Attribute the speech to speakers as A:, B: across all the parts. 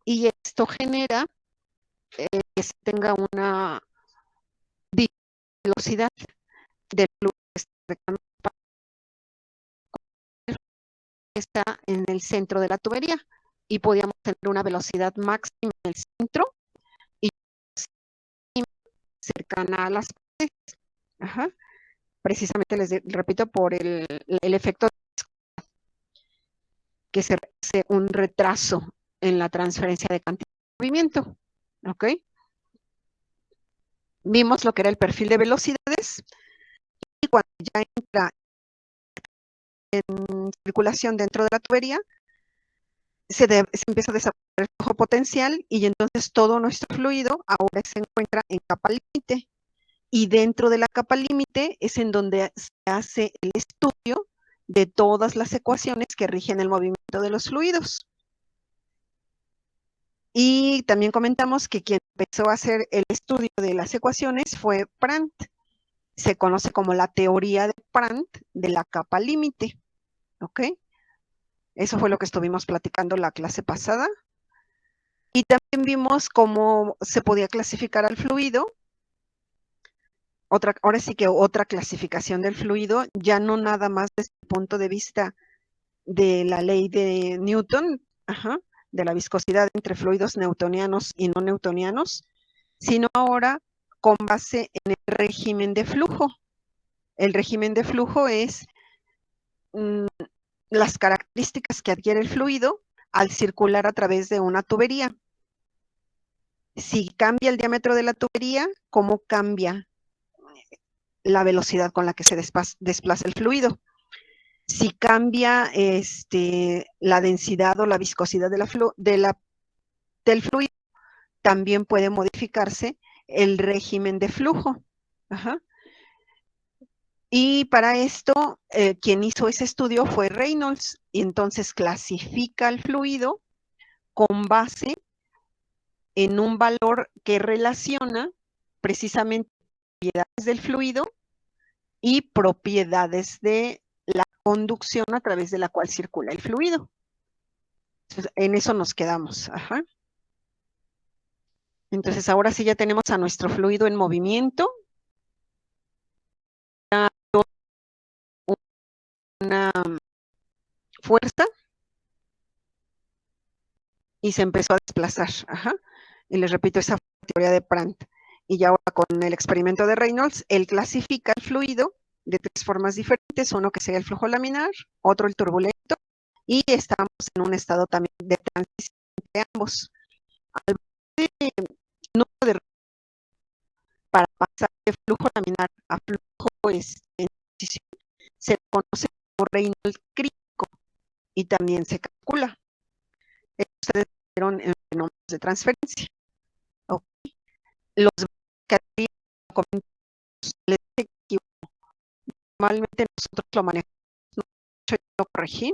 A: y esto genera que se tenga una velocidad del flujo que está en el centro de la tubería y podíamos tener una velocidad máxima en el centro y cercana a las paredes. Ajá. Precisamente les repito por el efecto que se hace un retraso en la transferencia de cantidad de movimiento. ¿Ok? Vimos lo que era el perfil de velocidades y cuando ya entra en circulación dentro de la tubería, se empieza a desarrollar el flujo potencial y entonces todo nuestro fluido ahora se encuentra en capa límite. Y dentro de la capa límite es en donde se hace el estudio de todas las ecuaciones que rigen el movimiento de los fluidos. Y también comentamos que quien empezó a hacer el estudio de las ecuaciones fue Prandtl. Se conoce como la teoría de Prandtl de la capa límite. ¿Ok? Eso fue lo que estuvimos platicando la clase pasada. Y también vimos cómo se podía clasificar al fluido. Ahora sí que otra clasificación del fluido, ya no nada más desde el punto de vista de la ley de Newton, de la viscosidad entre fluidos newtonianos y no newtonianos, sino ahora con base en el régimen de flujo. El régimen de flujo es las características que adquiere el fluido al circular a través de una tubería. Si cambia el diámetro de la tubería, ¿cómo cambia la velocidad con la que se desplaza el fluido? Si cambia la densidad o la viscosidad del fluido, también puede modificarse el régimen de flujo. Ajá. Y para esto, quien hizo ese estudio fue Reynolds, y entonces clasifica el fluido con base en un valor que relaciona precisamente propiedades del fluido y propiedades de la conducción a través de la cual circula el fluido. Entonces, en eso nos quedamos. Ajá. Entonces, ahora sí ya tenemos a nuestro fluido en movimiento. Una fuerza y se empezó a desplazar. Ajá. Y les repito, esa fue la teoría de Prandtl. Y ya ahora con el experimento de Reynolds, él clasifica el fluido de tres formas diferentes, uno que sería el flujo laminar, otro el turbulento, y estamos en un estado también de transición entre ambos. Al para pasar de flujo laminar a flujo en transición, se conoce como Reynolds crítico y también se calcula. Ustedes vieron en fenómenos de transferencia. Okay. Los que normalmente nosotros lo manejamos, yo lo corregí.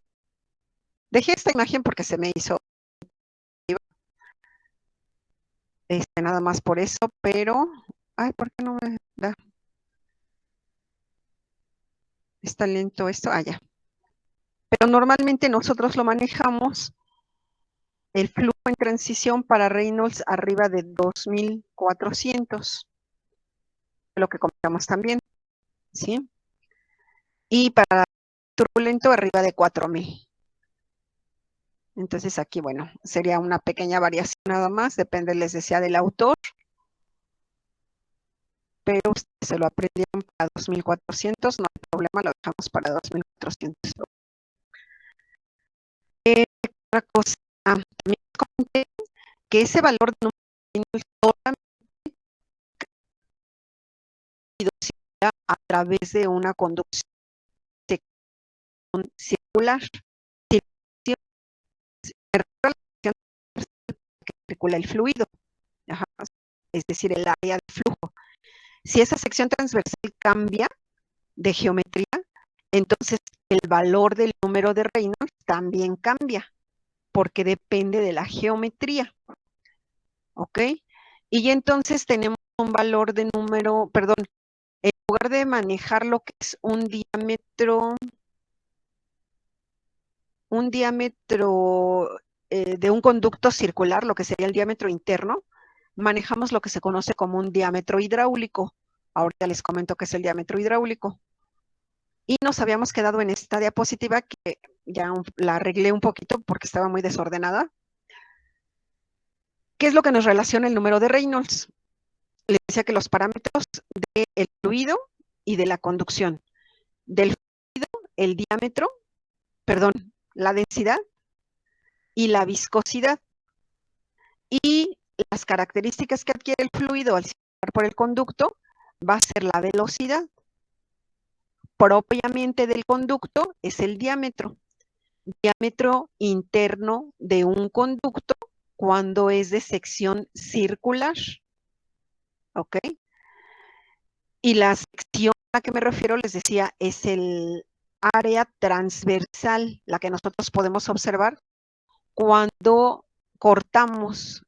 A: Dejé esta imagen porque se me hizo nada más por eso, pero ay, ¿por qué no me da? Está lento esto, ya. Pero normalmente nosotros lo manejamos el flujo en transición para Reynolds arriba de 2400, lo que comentamos también, ¿sí? Y para turbulento arriba de 4000. Entonces aquí, bueno, sería una pequeña variación nada más, depende, les decía, del autor, pero ustedes se lo aprendieron para 2400, no hay problema, lo dejamos para 2400. Otra cosa, también comenté que ese valor de número solamente a través de una conducción circular, que circula el fluido, es decir, el área de flujo. Si esa sección transversal cambia de geometría, entonces el valor del número de Reynolds también cambia, porque depende de la geometría. ¿Ok? Y entonces tenemos un valor de número, perdón, en lugar de manejar lo que es un diámetro de un conducto circular, lo que sería el diámetro interno, manejamos lo que se conoce como un diámetro hidráulico. Ahorita les comento qué es el diámetro hidráulico. Y nos habíamos quedado en esta diapositiva que ya la arreglé un poquito porque estaba muy desordenada. ¿Qué es lo que nos relaciona el número de Reynolds? Les decía que los parámetros del fluido y de la conducción. Del fluido, el diámetro, perdón, la densidad y la viscosidad. Y las características que adquiere el fluido al circular por el conducto va a ser la velocidad. Propiamente del conducto es el diámetro. Diámetro interno de un conducto cuando es de sección circular. ¿Ok? Y la sección a la que me refiero, les decía, es el área transversal, la que nosotros podemos observar cuando cortamos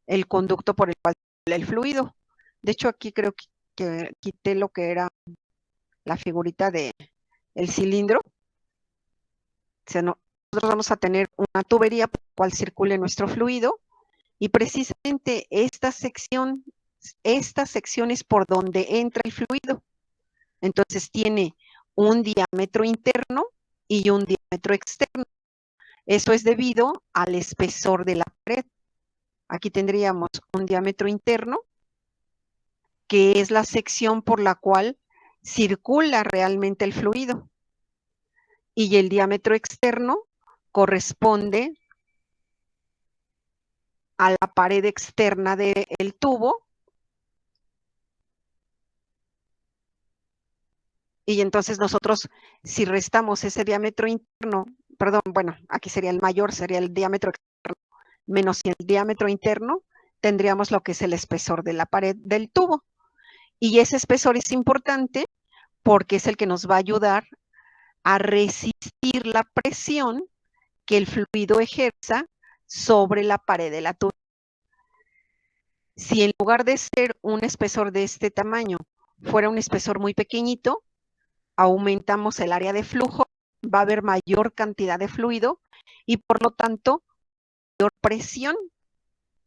A: el conducto por el cual el fluido. De hecho, aquí creo que quité lo que era la figurita del cilindro. O sea, nosotros vamos a tener una tubería por la cual circule nuestro fluido y precisamente esta sección es por donde entra el fluido. Entonces tiene un diámetro interno y un diámetro externo. Eso es debido al espesor de la pared. Aquí tendríamos un diámetro interno, que es la sección por la cual circula realmente el fluido. Y el diámetro externo corresponde a la pared externa del tubo. Y entonces nosotros, si restamos ese diámetro interno, perdón, bueno, aquí sería el mayor, sería el diámetro externo, menos el diámetro interno, tendríamos lo que es el espesor de la pared del tubo. Y ese espesor es importante porque es el que nos va a ayudar a resistir la presión que el fluido ejerza sobre la pared de la tubería. Si en lugar de ser un espesor de este tamaño, fuera un espesor muy pequeñito, aumentamos el área de flujo, va a haber mayor cantidad de fluido y por lo tanto mayor presión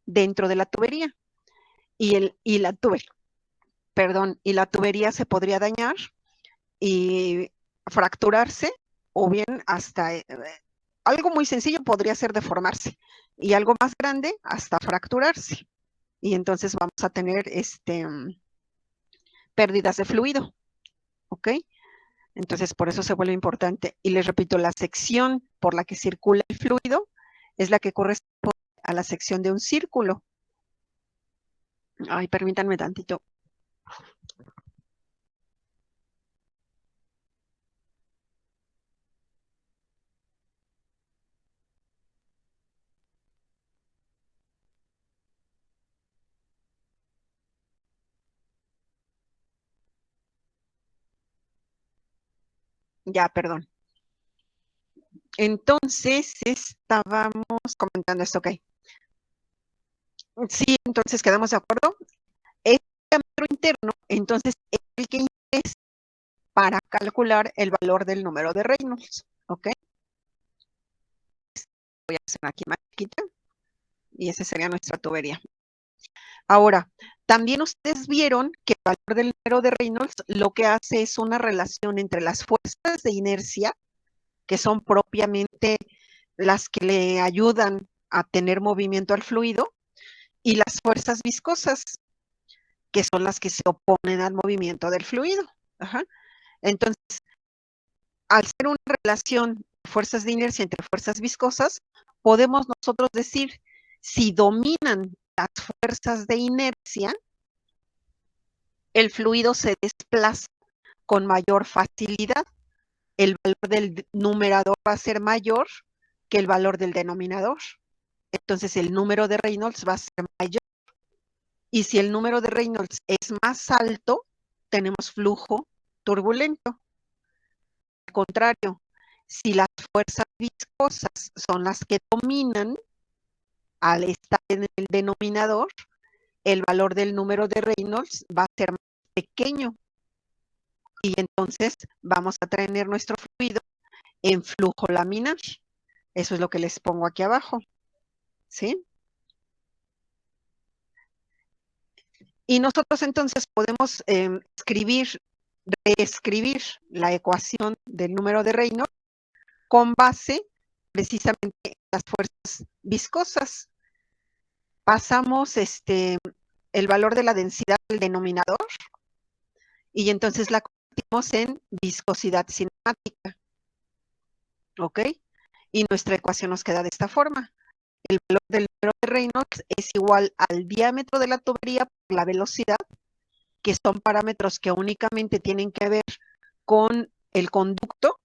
A: dentro de la tubería. Y la tubería se podría dañar y fracturarse, o bien hasta algo muy sencillo podría ser deformarse, y algo más grande hasta fracturarse. Y entonces vamos a tener pérdidas de fluido. ¿Ok? Entonces, por eso se vuelve importante. Y les repito, la sección por la que circula el fluido es la que corresponde a la sección de un círculo. Ay, permítanme tantito. Ya, perdón. Entonces, estábamos comentando esto, ok. Sí, entonces quedamos de acuerdo. El diámetro interno, entonces, es el que interesa para calcular el valor del número de Reynolds, ¿ok? Voy a hacer aquí más chiquita y esa sería nuestra tubería. Ahora, también ustedes vieron que el valor del número de Reynolds lo que hace es una relación entre las fuerzas de inercia, que son propiamente las que le ayudan a tener movimiento al fluido, y las fuerzas viscosas, que son las que se oponen al movimiento del fluido. Ajá. Entonces, al ser una relación de fuerzas de inercia entre fuerzas viscosas, podemos nosotros decir si dominan las fuerzas de inercia, el fluido se desplaza con mayor facilidad. El valor del numerador va a ser mayor que el valor del denominador. Entonces el número de Reynolds va a ser mayor. Y si el número de Reynolds es más alto, tenemos flujo turbulento. Al contrario, si las fuerzas viscosas son las que dominan, al estar en el denominador, el valor del número de Reynolds va a ser más pequeño. Y entonces vamos a tener nuestro fluido en flujo laminar. Eso es lo que les pongo aquí abajo. ¿sí? Y nosotros entonces podemos reescribir la ecuación del número de Reynolds con base precisamente en las fuerzas viscosas. Pasamos el valor de la densidad del denominador y entonces la convertimos en viscosidad cinemática, ¿ok? Y nuestra ecuación nos queda de esta forma. El valor del número de Reynolds es igual al diámetro de la tubería por la velocidad, que son parámetros que únicamente tienen que ver con el conducto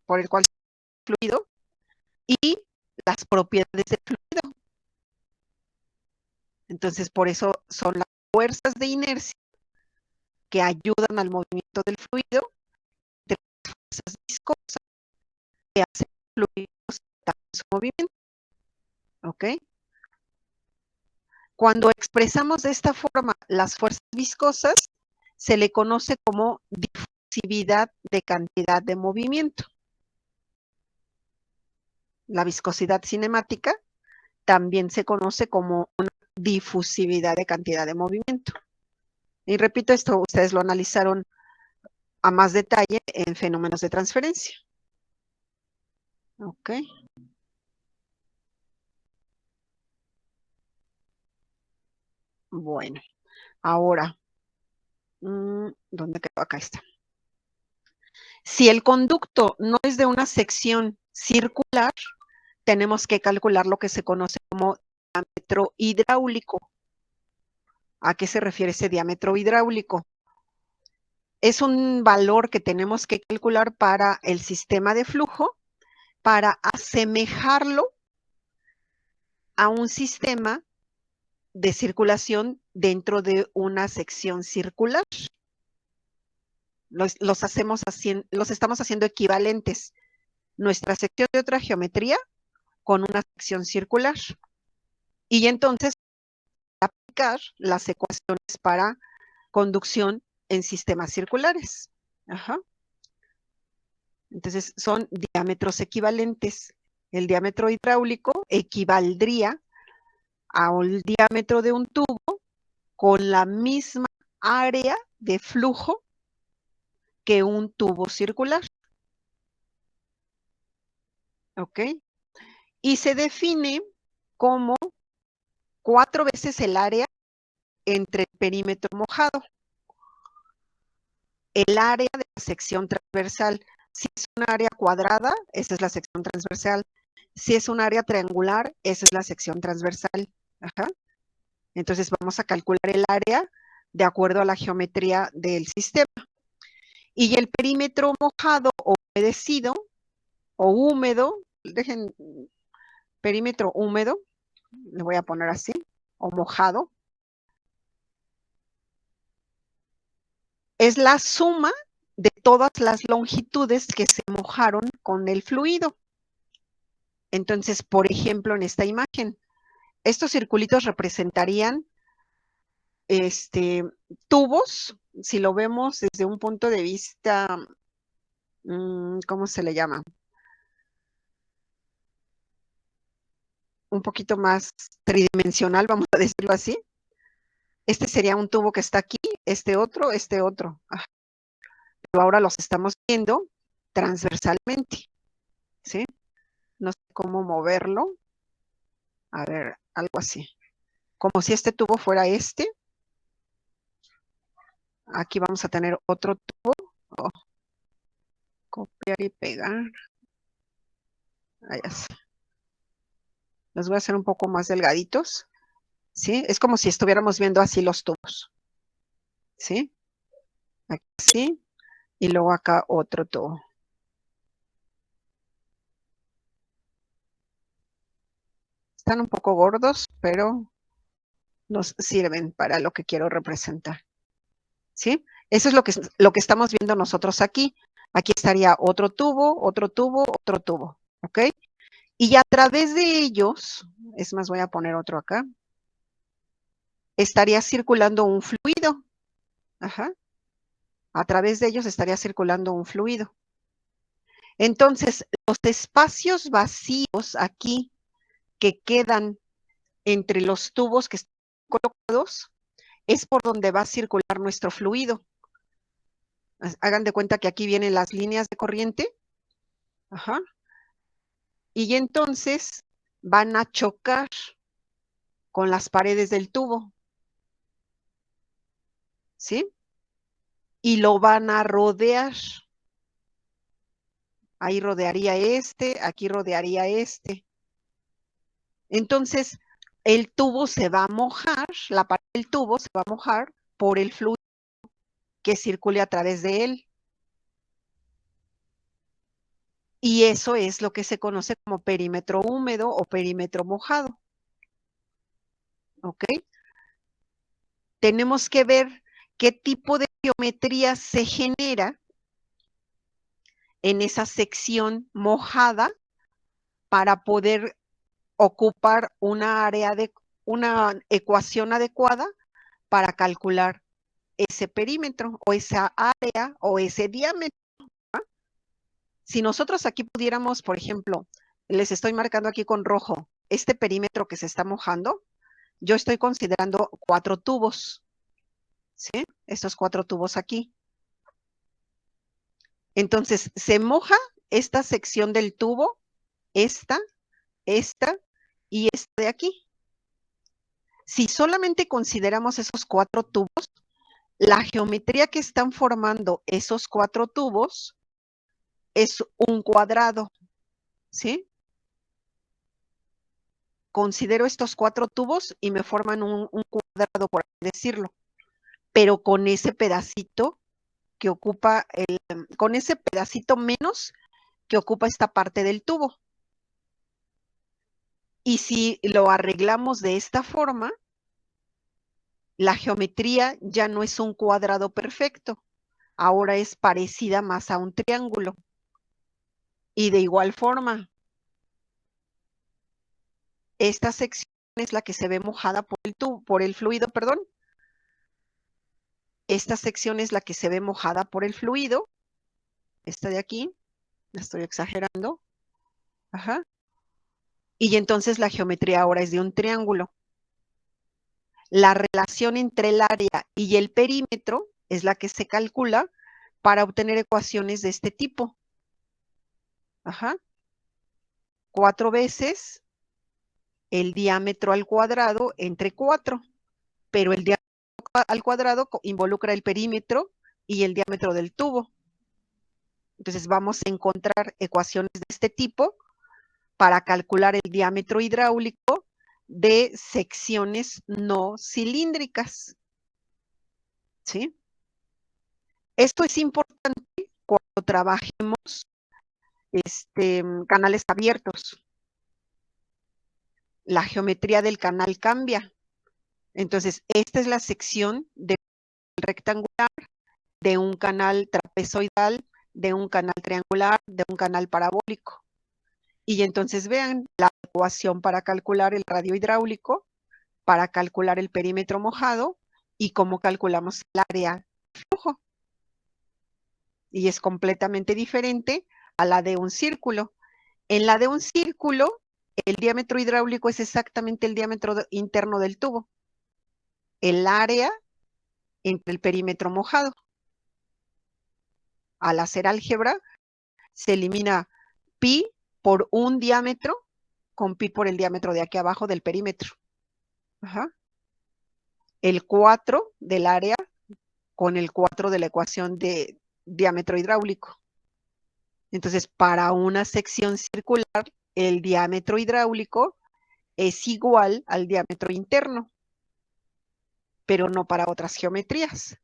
A: por el cual se el fluido y las propiedades del fluido. Entonces, por eso son las fuerzas de inercia que ayudan al movimiento del fluido, de las fuerzas viscosas que hacen el fluido su movimiento. ¿Ok? Cuando expresamos de esta forma las fuerzas viscosas, se le conoce como difusividad de cantidad de movimiento. La viscosidad cinemática también se conoce como una difusividad de cantidad de movimiento. Y repito, esto ustedes lo analizaron a más detalle en fenómenos de transferencia. ¿Ok? Bueno, ahora, ¿dónde quedó? Acá está. Si el conducto no es de una sección circular, tenemos que calcular lo que se conoce como diámetro hidráulico. ¿A qué se refiere ese diámetro hidráulico? Es un valor que tenemos que calcular para el sistema de flujo para asemejarlo a un sistema de circulación dentro de una sección circular. Los estamos haciendo equivalentes. Nuestra sección de otra geometría con una sección circular. Y entonces aplicar las ecuaciones para conducción en sistemas circulares. Ajá. Entonces son diámetros equivalentes. El diámetro hidráulico equivaldría al diámetro de un tubo con la misma área de flujo que un tubo circular. ¿Ok? Y se define como 4 veces el área entre el perímetro mojado. El área de la sección transversal. Si es un área cuadrada, esa es la sección transversal. Si es un área triangular, esa es la sección transversal. Ajá. Entonces vamos a calcular el área de acuerdo a la geometría del sistema. Y el perímetro mojado o humedecido o húmedo, dejen perímetro húmedo, le voy a poner así, o mojado, es la suma de todas las longitudes que se mojaron con el fluido. Entonces, por ejemplo, en esta imagen, estos circulitos representarían tubos, si lo vemos desde un punto de vista, ¿cómo se le llama? Un poquito más tridimensional, vamos a decirlo así. Este sería un tubo que está aquí, este otro. Pero ahora los estamos viendo transversalmente, ¿sí? No sé cómo moverlo. A ver, algo así. Como si este tubo fuera este. Aquí vamos a tener otro tubo. Oh, copiar y pegar. Ahí está. Los voy a hacer un poco más delgaditos. ¿Sí? Es como si estuviéramos viendo así los tubos. ¿Sí? Aquí sí. Y luego acá otro tubo. Están un poco gordos, pero nos sirven para lo que quiero representar. ¿Sí? Eso es lo que estamos viendo nosotros aquí. Aquí estaría otro tubo, otro tubo, otro tubo. ¿Ok? Y a través de ellos, es más, voy a poner otro acá, estaría circulando un fluido. Ajá. A través de ellos estaría circulando un fluido. Entonces, los espacios vacíos aquí que quedan entre los tubos que están colocados, es por donde va a circular nuestro fluido. Hagan de cuenta que aquí vienen las líneas de corriente. Ajá. Y entonces van a chocar con las paredes del tubo. ¿Sí? Y lo van a rodear. Ahí rodearía este, aquí rodearía este. Entonces, el tubo se va a mojar, la pared del tubo se va a mojar por el fluido que circule a través de él. Y eso es lo que se conoce como perímetro húmedo o perímetro mojado. ¿Ok? Tenemos que ver qué tipo de geometría se genera en esa sección mojada para poder ocupar una ecuación adecuada para calcular ese perímetro o esa área o ese diámetro. Si nosotros aquí pudiéramos, por ejemplo, les estoy marcando aquí con rojo, este perímetro que se está mojando, yo estoy considerando 4 tubos, ¿sí? Estos 4 tubos aquí. Entonces, se moja esta sección del tubo, esta y esta de aquí. Si solamente consideramos esos 4 tubos, la geometría que están formando esos 4 tubos es un cuadrado, ¿sí? Considero estos 4 tubos y me forman un cuadrado, por así decirlo, pero con ese pedacito que ocupa, con ese pedacito menos que ocupa esta parte del tubo. Y si lo arreglamos de esta forma, la geometría ya no es un cuadrado perfecto, ahora es parecida más a un triángulo. Y de igual forma, esta sección es la que se ve mojada por el tubo, por el fluido, perdón. Esta sección es la que se ve mojada por el fluido. Esta de aquí, la estoy exagerando. Ajá. Y entonces la geometría ahora es de un triángulo. La relación entre el área y el perímetro es la que se calcula para obtener ecuaciones de este tipo. Ajá. 4 veces el diámetro al cuadrado entre 4, pero el diámetro al cuadrado involucra el perímetro y el diámetro del tubo. Entonces vamos a encontrar ecuaciones de este tipo para calcular el diámetro hidráulico de secciones no cilíndricas. ¿Sí? Esto es importante cuando trabajemos canales abiertos. La geometría del canal cambia. Entonces, esta es la sección del rectangular, de un canal trapezoidal, de un canal triangular, de un canal parabólico. Y entonces vean la ecuación para calcular el radio hidráulico, para calcular el perímetro mojado y cómo calculamos el área de flujo. Y es completamente diferente a la de un círculo. En la de un círculo, el diámetro hidráulico es exactamente el diámetro interno del tubo. El área entre el perímetro mojado. Al hacer álgebra, se elimina pi por un diámetro con pi por el diámetro de aquí abajo del perímetro. Ajá. El 4 del área con el 4 de la ecuación de diámetro hidráulico. Entonces, para una sección circular, el diámetro hidráulico es igual al diámetro interno, pero no para otras geometrías.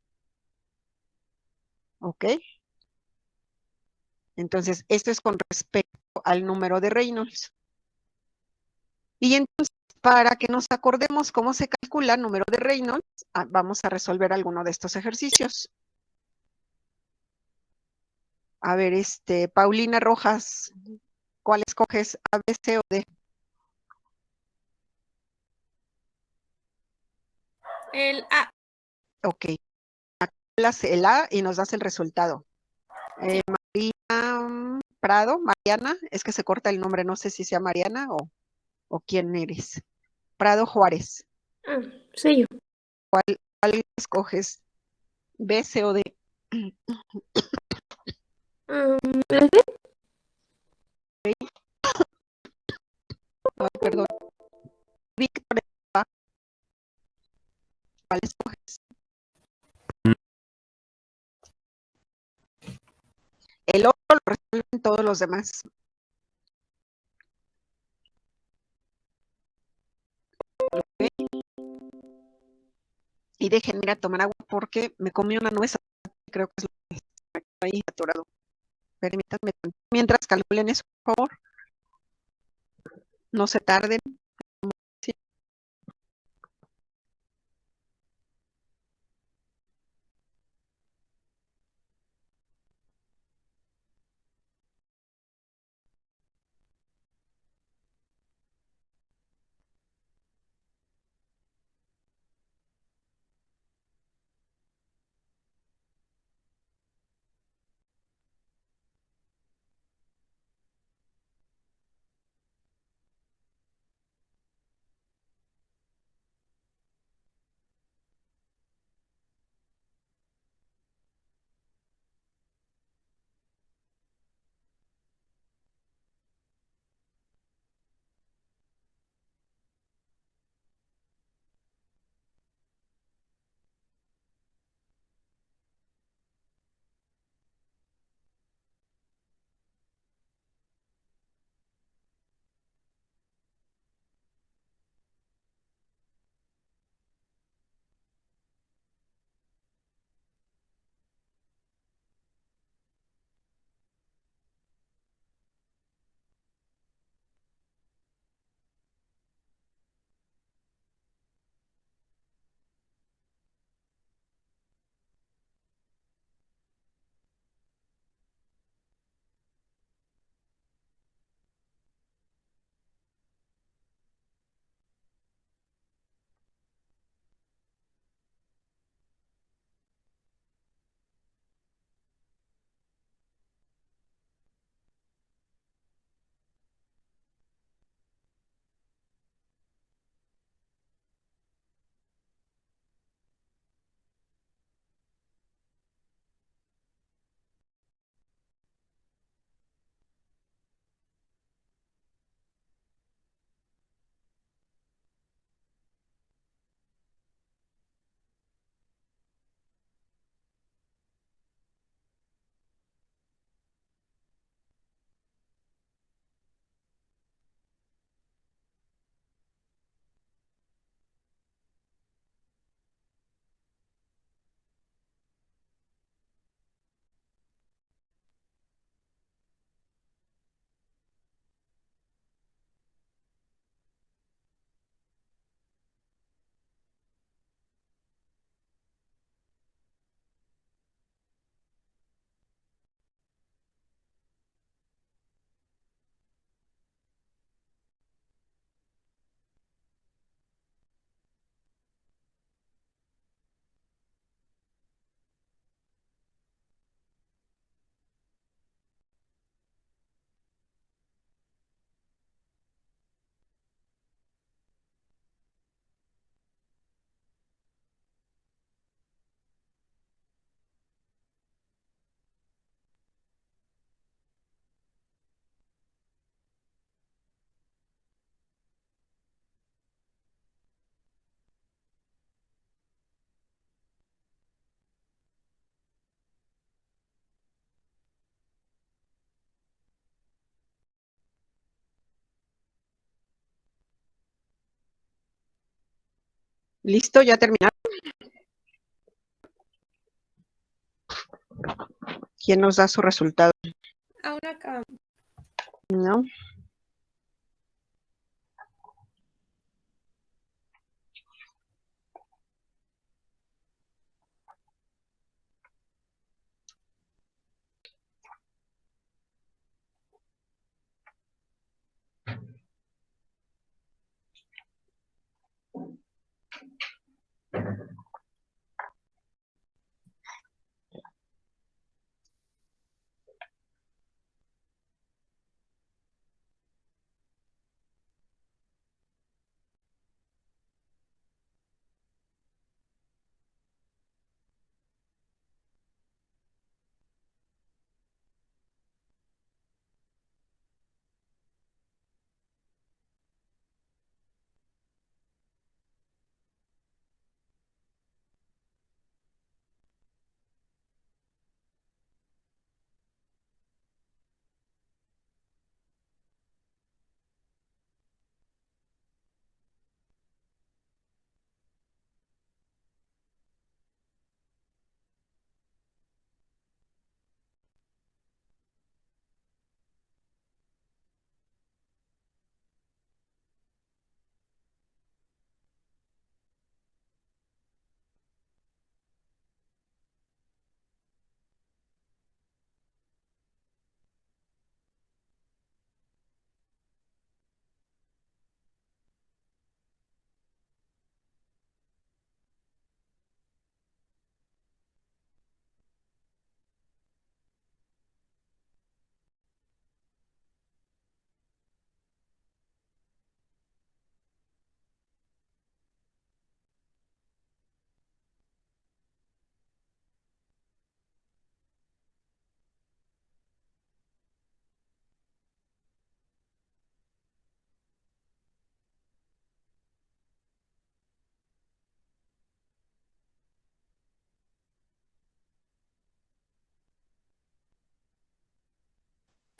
A: ¿Ok? Entonces, esto es con respecto al número de Reynolds. Y entonces, para que nos acordemos cómo se calcula el número de Reynolds, vamos a resolver alguno de estos ejercicios. A ver, Paulina Rojas, ¿cuál escoges? ¿A, B, C o D?
B: El A.
A: Ok. El A y nos das el resultado.
B: Sí.
A: María Prado, Mariana, es que se corta el nombre, no sé si sea Mariana o quién eres. Prado Juárez.
B: Ah, sello.
A: ¿Cuál escoges? ¿B, C o D?
B: ¿La D?
A: Ay, perdón. Víctor, ¿cuál escoges? El otro lo resuelven todos los demás. ¿Ok? Y déjenme ir a tomar agua porque me comí una nuez. Creo que es lo que está ahí atorado. Permítanme. Mientras calculen eso, por favor. No se tarden. Sí. ¿Listo? ¿Ya terminaron? ¿Quién nos da su resultado?
B: Aún acabamos.
A: ¿No?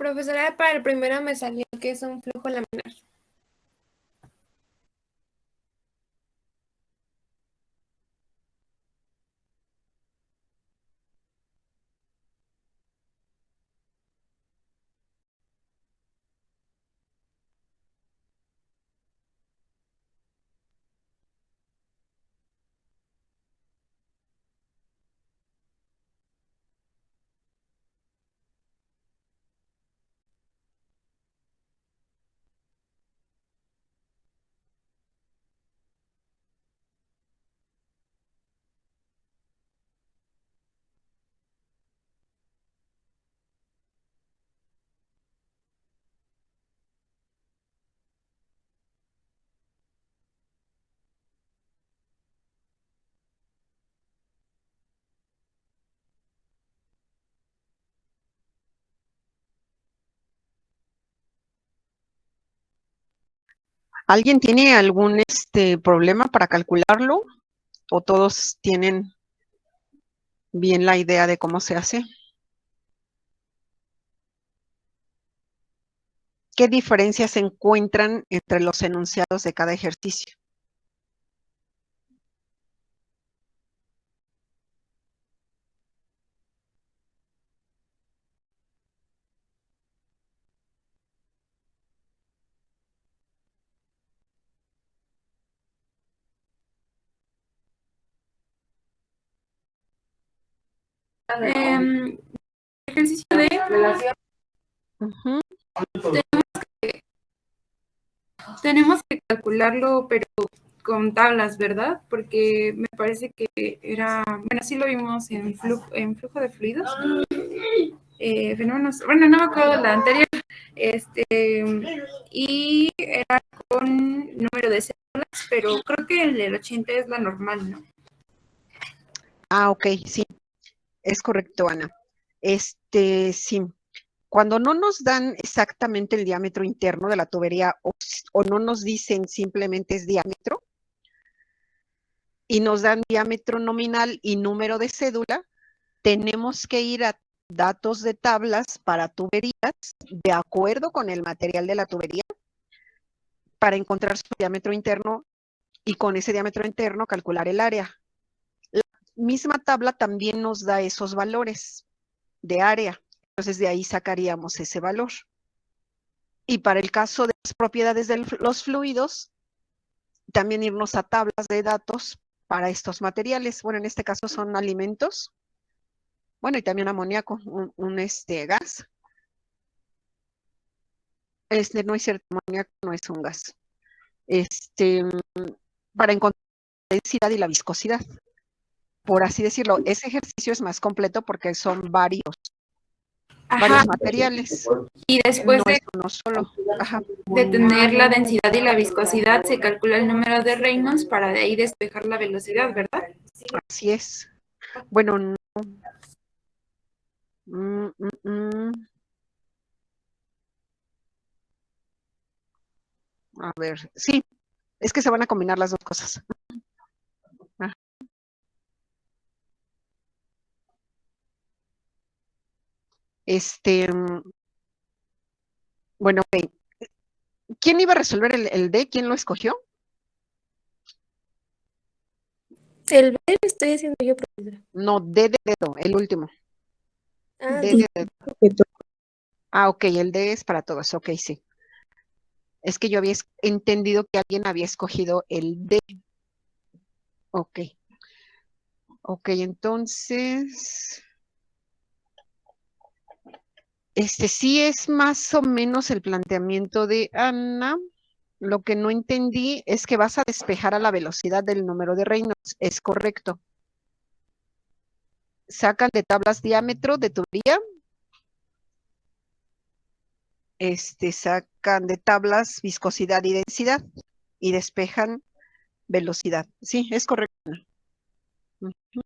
B: Profesora, para el primero me salió que es un flujo laminar.
A: ¿Alguien tiene algún problema para calcularlo? ¿O todos tienen bien la idea de cómo se hace? ¿Qué diferencias se encuentran entre los enunciados de cada ejercicio?
B: Ejercicio de
A: Ujú.
B: tenemos que calcularlo, pero con tablas, ¿verdad? Porque me parece que era, bueno, sí lo vimos en flujo de fluidos. Fenómenos, bueno, no me acuerdo de la anterior, y era con número de células, pero creo que el del 80 es la normal, ¿no?
A: Ok, sí, es correcto, Ana. Sí. Cuando no nos dan exactamente el diámetro interno de la tubería o no nos dicen simplemente es diámetro y nos dan diámetro nominal y número de cédula, tenemos que ir a datos de tablas para tuberías de acuerdo con el material de la tubería para encontrar su diámetro interno y con ese diámetro interno calcular el área. La misma tabla también nos da esos valores de área, entonces de ahí sacaríamos ese valor. Y para el caso de las propiedades de los fluidos, también irnos a tablas de datos para estos materiales. Bueno, en este caso son alimentos. Bueno, y también amoníaco, un gas. No es cierto, amoníaco no es un gas. Para encontrar la densidad y la viscosidad. Por así decirlo, ese ejercicio es más completo porque son varios
B: Ajá,
A: materiales.
B: y después
A: No es uno solo. Ajá.
B: de tener la densidad y la viscosidad, se calcula el número de Reynolds para de ahí despejar la velocidad, ¿verdad?
A: Así es. Bueno, no. Mm, mm, mm. A ver, sí, es que se van a combinar las dos cosas. Ah, Bueno, ok. ¿Quién iba a resolver el D? ¿Quién lo escogió?
B: El B lo estoy haciendo yo, profesora.
A: No, D de dedo, el último.
B: Ah,
A: D de dedo. Ah, ok, el D es para todos. Ok, sí. Es que yo había entendido que alguien había escogido el D. Ok. Ok, entonces, sí es más o menos el planteamiento de Ana. Lo que no entendí es que vas a despejar a la velocidad del número de Reynolds. Es correcto. Sacan de tablas diámetro de tubería. Sacan de tablas viscosidad y densidad y despejan velocidad. Sí, es correcto. Ujú.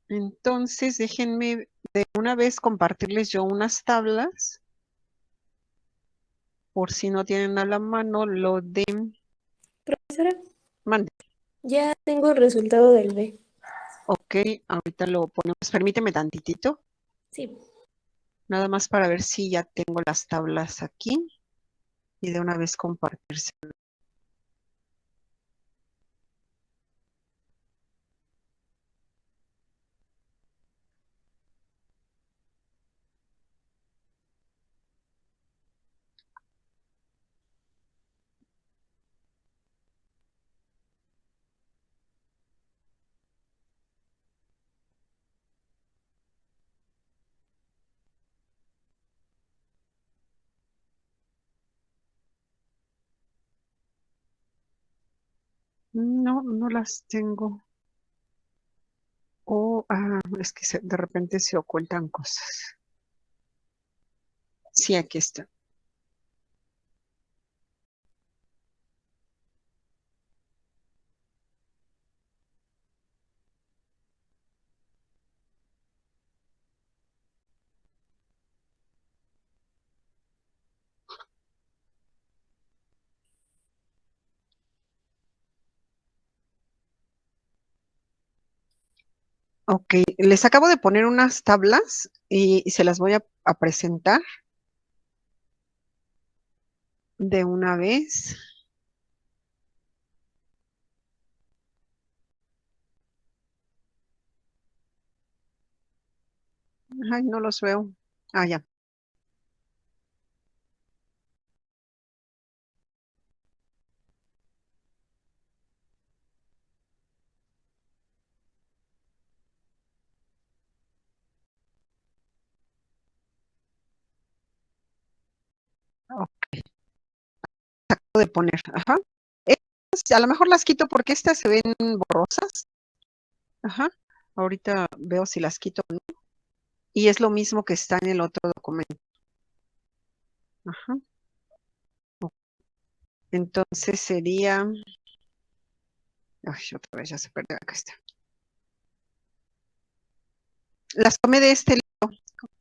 A: Entonces, déjenme de una vez compartirles yo unas tablas, por si no tienen a la mano lo de...
B: profesora,
A: Mande.
B: ya tengo el resultado del B.
A: Ok, ahorita lo ponemos. Permíteme tantitito.
C: Sí.
A: Nada más para ver si ya tengo las tablas aquí y de una vez compartirse. No, no las tengo. Es que de repente se ocultan cosas. Sí, aquí está. Ok, les acabo de poner unas tablas y se las voy a presentar de una vez. Ay, no los veo. Ah, ya. Ok, acabo de poner. Ajá. A lo mejor las quito porque estas se ven borrosas. Ajá. Ahorita veo si las quito o no. Y es lo mismo que está en el otro documento. Ajá. Entonces sería. Ay, otra vez ya se perdió. Acá está. Las tomé de este lado.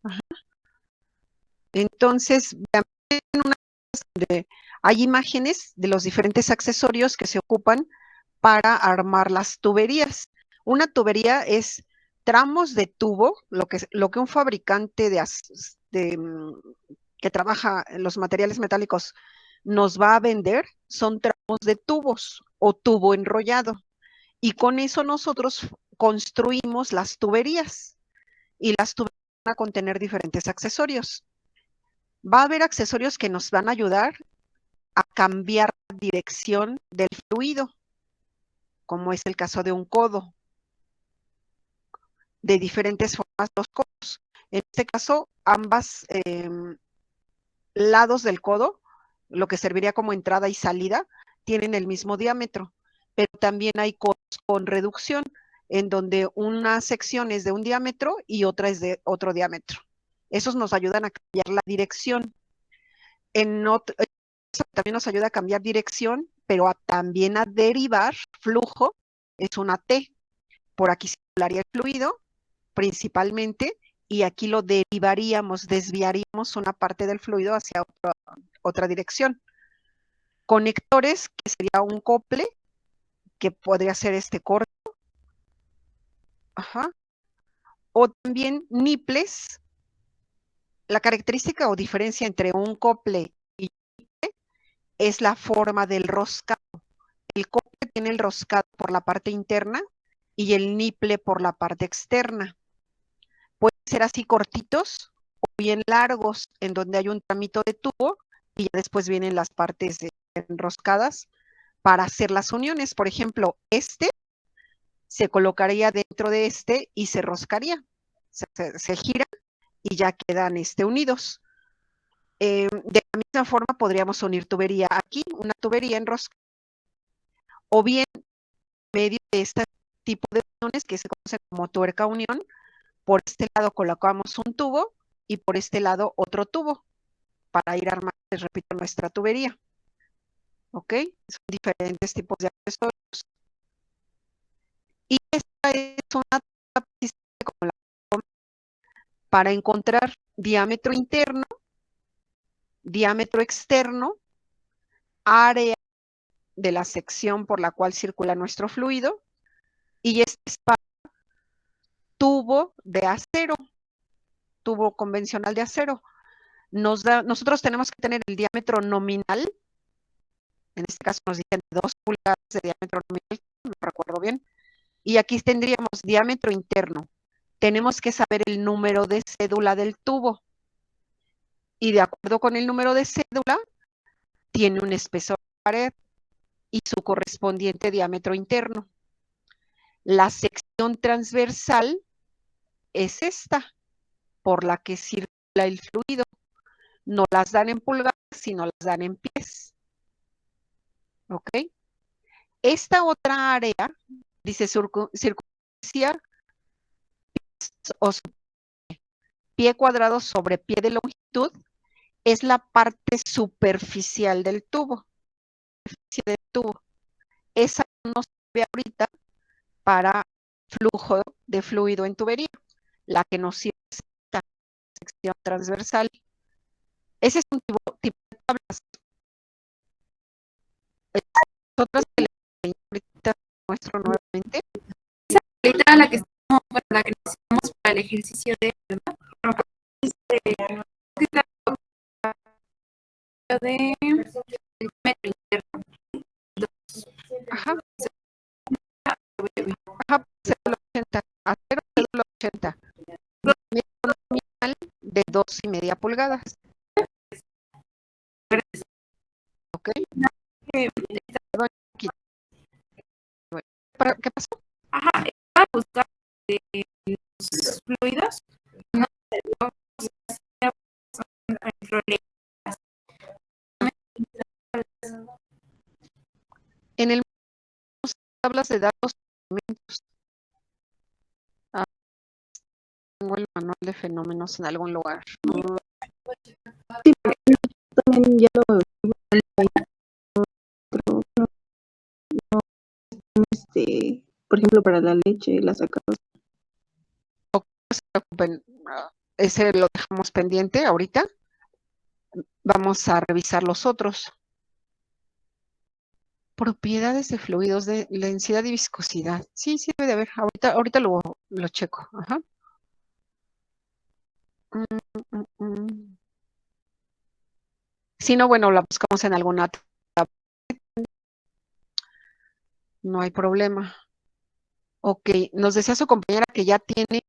A: Ajá. Entonces, vean, hay imágenes de los diferentes accesorios que se ocupan para armar las tuberías. Una tubería es tramos de tubo, lo que un fabricante que trabaja en los materiales metálicos nos va a vender, son tramos de tubos o tubo enrollado. Y con eso nosotros construimos las tuberías y las tuberías van a contener diferentes accesorios. Va a haber accesorios que nos van a ayudar a cambiar la dirección del fluido, como es el caso de un codo, de diferentes formas los codos. En este caso, ambas lados del codo, lo que serviría como entrada y salida, tienen el mismo diámetro, pero también hay codos con reducción, en donde una sección es de un diámetro y otra es de otro diámetro. Esos nos ayudan a cambiar la dirección. Eso también nos ayuda a cambiar dirección, pero también a derivar flujo, es una T. Por aquí circularía el fluido, principalmente, y aquí lo derivaríamos, desviaríamos una parte del fluido hacia otra dirección. Conectores, que sería un cople, que podría ser este corto. Ajá. O también niples. La característica o diferencia entre un cople y niple es la forma del roscado. El cople tiene el roscado por la parte interna y el niple por la parte externa. Pueden ser así cortitos o bien largos, en donde hay un tramito de tubo y ya después vienen las partes enroscadas para hacer las uniones. Por ejemplo, este se colocaría dentro de este y se roscaría. Se gira y ya quedan unidos. De la misma forma podríamos unir tubería aquí, una tubería enroscada, o bien en medio de este tipo de uniones que se conocen como tuerca unión. Por este lado colocamos un tubo y por este lado otro tubo para ir armando, les repito, nuestra tubería. ¿Ok? Son diferentes tipos de accesorios. Y esta es una tabla como para encontrar diámetro interno, diámetro externo, área de la sección por la cual circula nuestro fluido, y este es para tubo de acero, tubo convencional de acero. Nosotros tenemos que tener el diámetro nominal, en este caso nos dicen 2 pulgadas de diámetro nominal, no recuerdo bien, y aquí tendríamos diámetro interno. Tenemos que saber el número de cédula del tubo, y de acuerdo con el número de cédula, tiene un espesor de pared y su correspondiente diámetro interno. La sección transversal es esta, por la que circula el fluido. No las dan en pulgadas, sino las dan en pies. ¿Ok? Esta otra área, dice circunferencia o pie cuadrado sobre pie de longitud, es la parte superficial del tubo. Esa no sirve ahorita para flujo de fluido en tubería. La que nos sirve es esta sección transversal. Ese es un tipo de tablas. Otras que ahorita muestro nuevamente.
B: Esa tablita la que estamos, bueno, la que necesitamos para el ejercicio de, ¿verdad? De metro interno.
A: Ajá. Ajá, 0,80. A 0,80. Nominal de 2,5 pulgadas. ¿Ok? ¿Qué pasó?
B: Ajá, para buscar los fluidos, no sé,
A: En el tablas de datos elementos. Tengo el manual de fenómenos en algún lugar.
C: Sí, también ya lo por ejemplo, para la leche, la sacamos.
A: No se preocupen, ese lo dejamos pendiente ahorita. Vamos a revisar los otros. Propiedades de fluidos de densidad y viscosidad. Sí, sí debe de haber. Ahorita lo checo. Ajá. Si no, bueno, la buscamos en alguna tabla. No hay problema. Ok, nos decía su compañera que ya tiene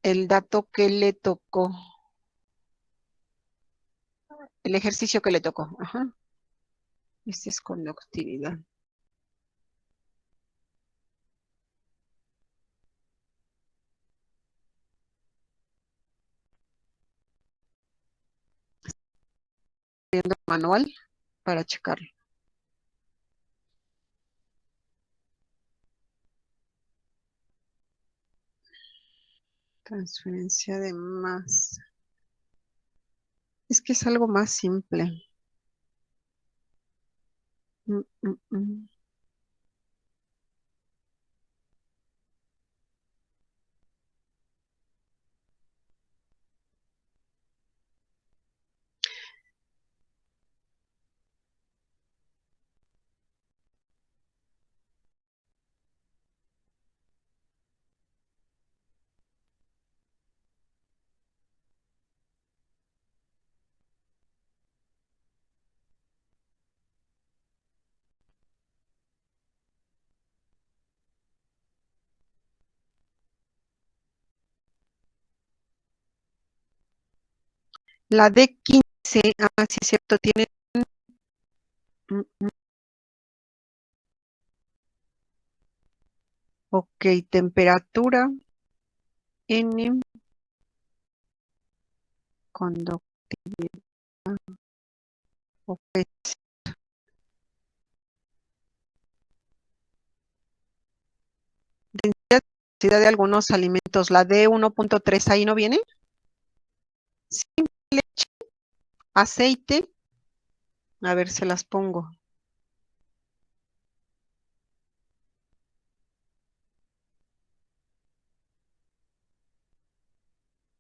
A: el dato que le tocó. El ejercicio que le tocó. Ajá. Este es conductividad. Viendo el manual para checarlo. Transferencia de masa. Es que es algo más simple. La D15, sí es cierto, tiene ok, temperatura N, conductividad, ok. Densidad de algunos alimentos, la D1.3, ¿ahí no viene? Sí, leche, aceite, a ver, se las pongo.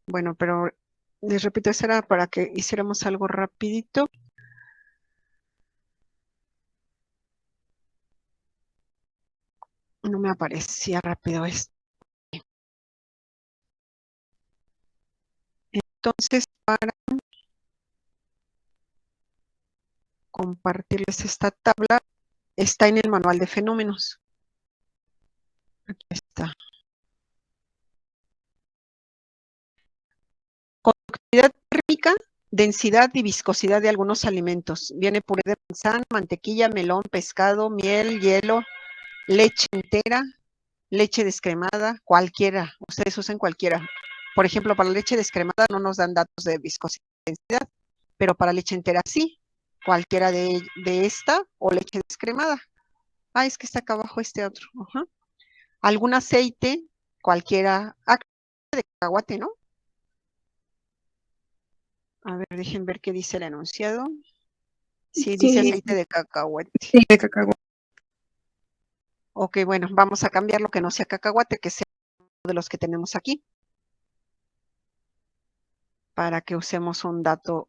A: Bueno, pero les repito, eso era para que hiciéramos algo rapidito. No me aparecía rápido esto. Entonces, para compartirles esta tabla, está en el manual de fenómenos. Aquí está. Conductividad térmica, densidad y viscosidad de algunos alimentos. Viene puré de manzana, mantequilla, melón, pescado, miel, hielo, leche entera, leche descremada, cualquiera. Ustedes usen cualquiera. Por ejemplo, para la leche descremada no nos dan datos de viscosidad y densidad, pero para leche entera sí. Cualquiera de esta o leche descremada. Ah, es que está acá abajo este otro. Ajá. Algún aceite, cualquiera. Ah, de cacahuate, ¿no? A ver, dejen ver qué dice el enunciado. Sí, dice
C: Sí,
A: aceite de cacahuate.
B: Sí, de cacahuate.
A: Ok, bueno, vamos a cambiar lo que no sea cacahuate, que sea uno de los que tenemos aquí. Para que usemos un dato.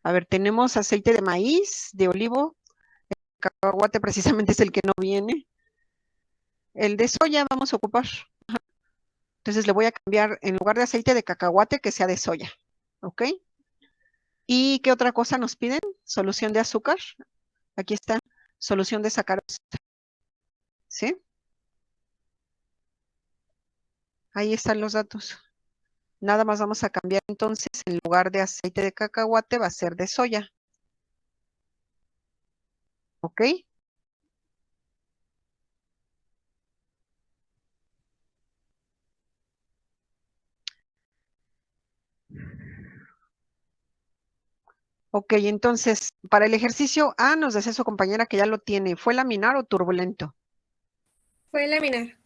A: A ver, tenemos aceite de maíz, de olivo. El cacahuate precisamente es el que no viene. El de soya vamos a ocupar. Entonces le voy a cambiar, en lugar de aceite de cacahuate, que sea de soya. ¿Ok? ¿Y qué otra cosa nos piden? Solución de azúcar. Aquí está. Solución de sacarosa. ¿Sí? Ahí están los datos. Nada más vamos a cambiar entonces, en lugar de aceite de cacahuate, va a ser de soya. ¿Ok? Ok, entonces, para el ejercicio A, nos decía su compañera que ya lo tiene. ¿Fue laminar o turbulento?
D: Fue laminar.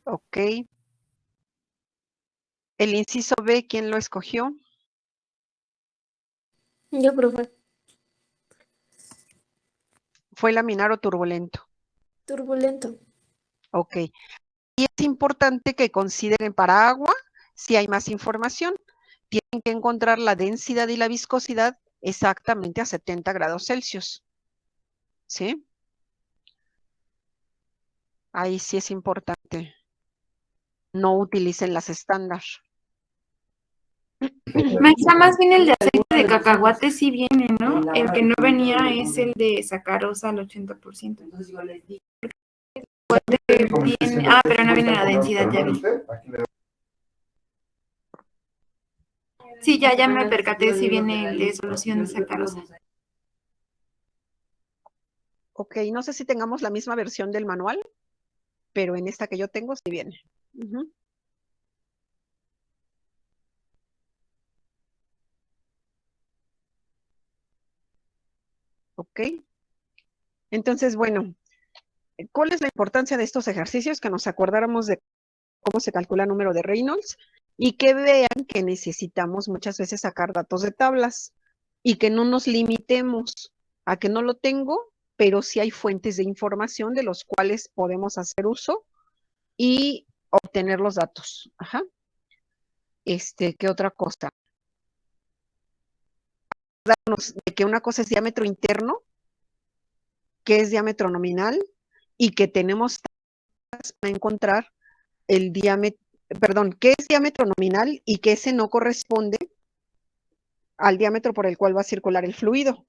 A: Ok. El inciso B, ¿quién lo escogió?
D: Yo, profe.
A: ¿Fue laminar o turbulento?
D: Turbulento.
A: Ok. Y es importante que consideren para agua, si hay más información, tienen que encontrar la densidad y la viscosidad exactamente a 70 grados Celsius. ¿Sí? Ahí sí es importante. No utilicen las estándar.
B: Maestra, más bien el de aceite de cacahuate sí viene, ¿no? El que no venía es el de sacarosa al 80%. Pero no viene la densidad, ya vi. Sí, ya me percaté si viene el de solución de sacarosa.
A: Ok, no sé si tengamos la misma versión del manual, pero en esta que yo tengo sí viene. Ujú. Ok. Entonces, bueno, ¿cuál es la importancia de estos ejercicios? Que nos acordáramos de cómo se calcula el número de Reynolds y que vean que necesitamos muchas veces sacar datos de tablas y que no nos limitemos a que no lo tengo, pero sí hay fuentes de información de los cuales podemos hacer uso y obtener los datos. Ajá. ¿Qué otra cosa? De que una cosa es diámetro interno, que es diámetro nominal y que tenemos para encontrar el diámetro, perdón, qué es diámetro nominal y que ese no corresponde al diámetro por el cual va a circular el fluido,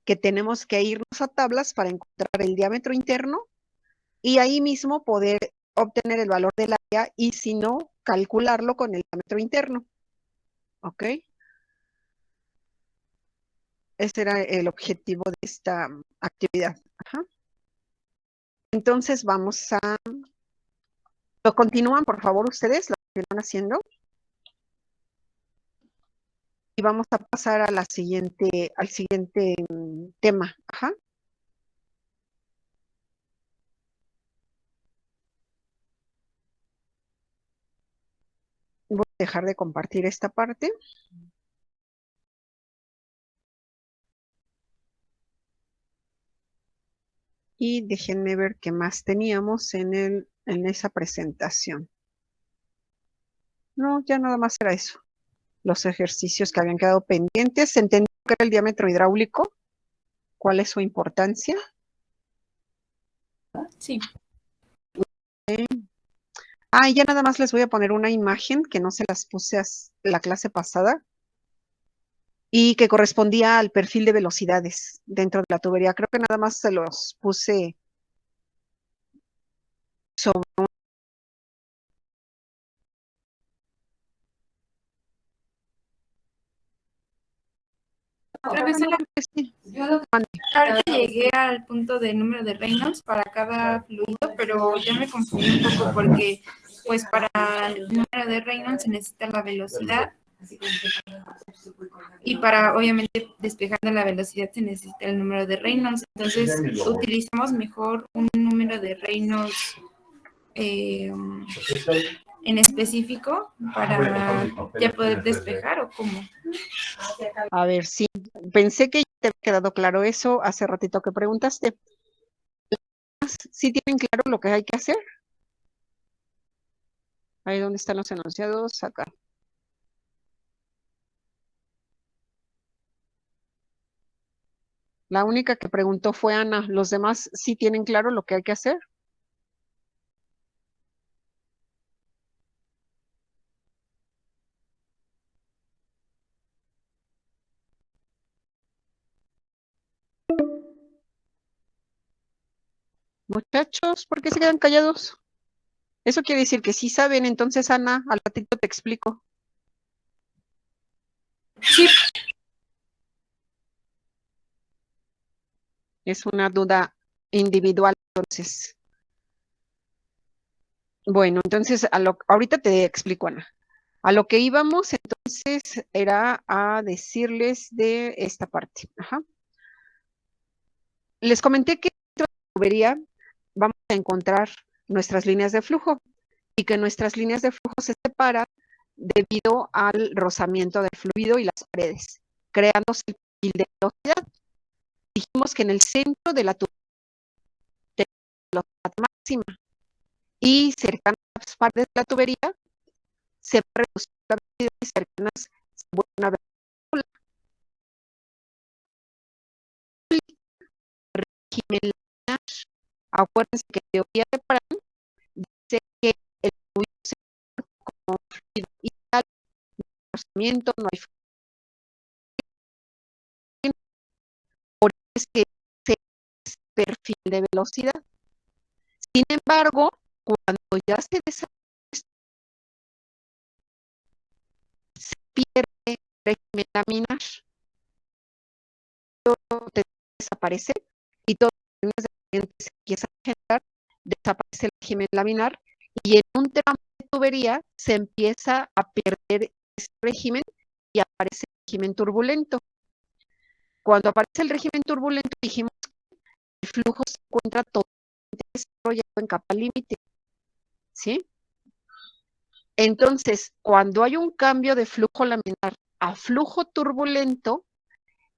A: que tenemos que irnos a tablas para encontrar el diámetro interno y ahí mismo poder obtener el valor del área y si no, calcularlo con el diámetro interno. ¿Ok? Ese era el objetivo de esta actividad. Ajá. Entonces vamos a... ¿Lo continúan, por favor, ustedes? ¿Lo continúan haciendo? Y vamos a pasar a al siguiente tema. Ajá. Voy a dejar de compartir esta parte. Y déjenme ver qué más teníamos en esa presentación. No, ya nada más era eso. Los ejercicios que habían quedado pendientes. ¿Se entendió qué era el diámetro hidráulico? ¿Cuál es su importancia?
B: Sí.
A: Ah, y ya nada más les voy a poner una imagen que no se las puse la clase pasada y que correspondía al perfil de velocidades dentro de la tubería. Creo que nada más se los puse sobre
B: Profesora, ahorita llegué al punto de número de Reynolds para cada fluido, pero ya me confundí un poco porque, pues, para el número de Reynolds se necesita la velocidad y para, obviamente, despejando la velocidad se necesita el número de Reynolds. Entonces, utilizamos mejor un número de Reynolds en específico para ya poder despejar o cómo.
A: A ver, sí, pensé que ya te había quedado claro eso hace ratito que preguntaste. ¿Sí tienen claro lo que hay que hacer? Ahí donde están los enunciados, acá. La única que preguntó fue Ana. ¿Los demás sí tienen claro lo que hay que hacer? Muchachos, ¿por qué se quedan callados? Eso quiere decir que sí saben, entonces Ana, al ratito te explico.
B: Sí.
A: Es una duda individual, entonces. Bueno, entonces ahorita te explico, Ana. A lo que íbamos, entonces, era a decirles de esta parte. Ajá. Les comenté que dentro de la tubería vamos a encontrar nuestras líneas de flujo y que nuestras líneas de flujo se separan debido al rozamiento del fluido y las paredes, creándose el perfil de velocidad. Dijimos que en el centro de la tubería tenemos la velocidad máxima y cercanas a las paredes de la tubería se va a reducir la velocidad y cercanas se vuelve una velocidad. Régimen laminar. Acuérdense que teoría de Pran dice que el fluido se comporta como un fluido ideal, no hay rozamiento, no hay fluido. Por eso es que se hace perfil de velocidad. Sin embargo, cuando ya se desarrolla, se pierde régimen laminar, todo desaparece y todas las líneas de corriente se empiezan a generar, desaparece el régimen laminar y en un tramo de tubería se empieza a perder ese régimen y aparece el régimen turbulento. Cuando aparece el régimen turbulento, dijimos que el flujo se encuentra totalmente desarrollado en capa límite, ¿sí? Entonces, cuando hay un cambio de flujo laminar a flujo turbulento,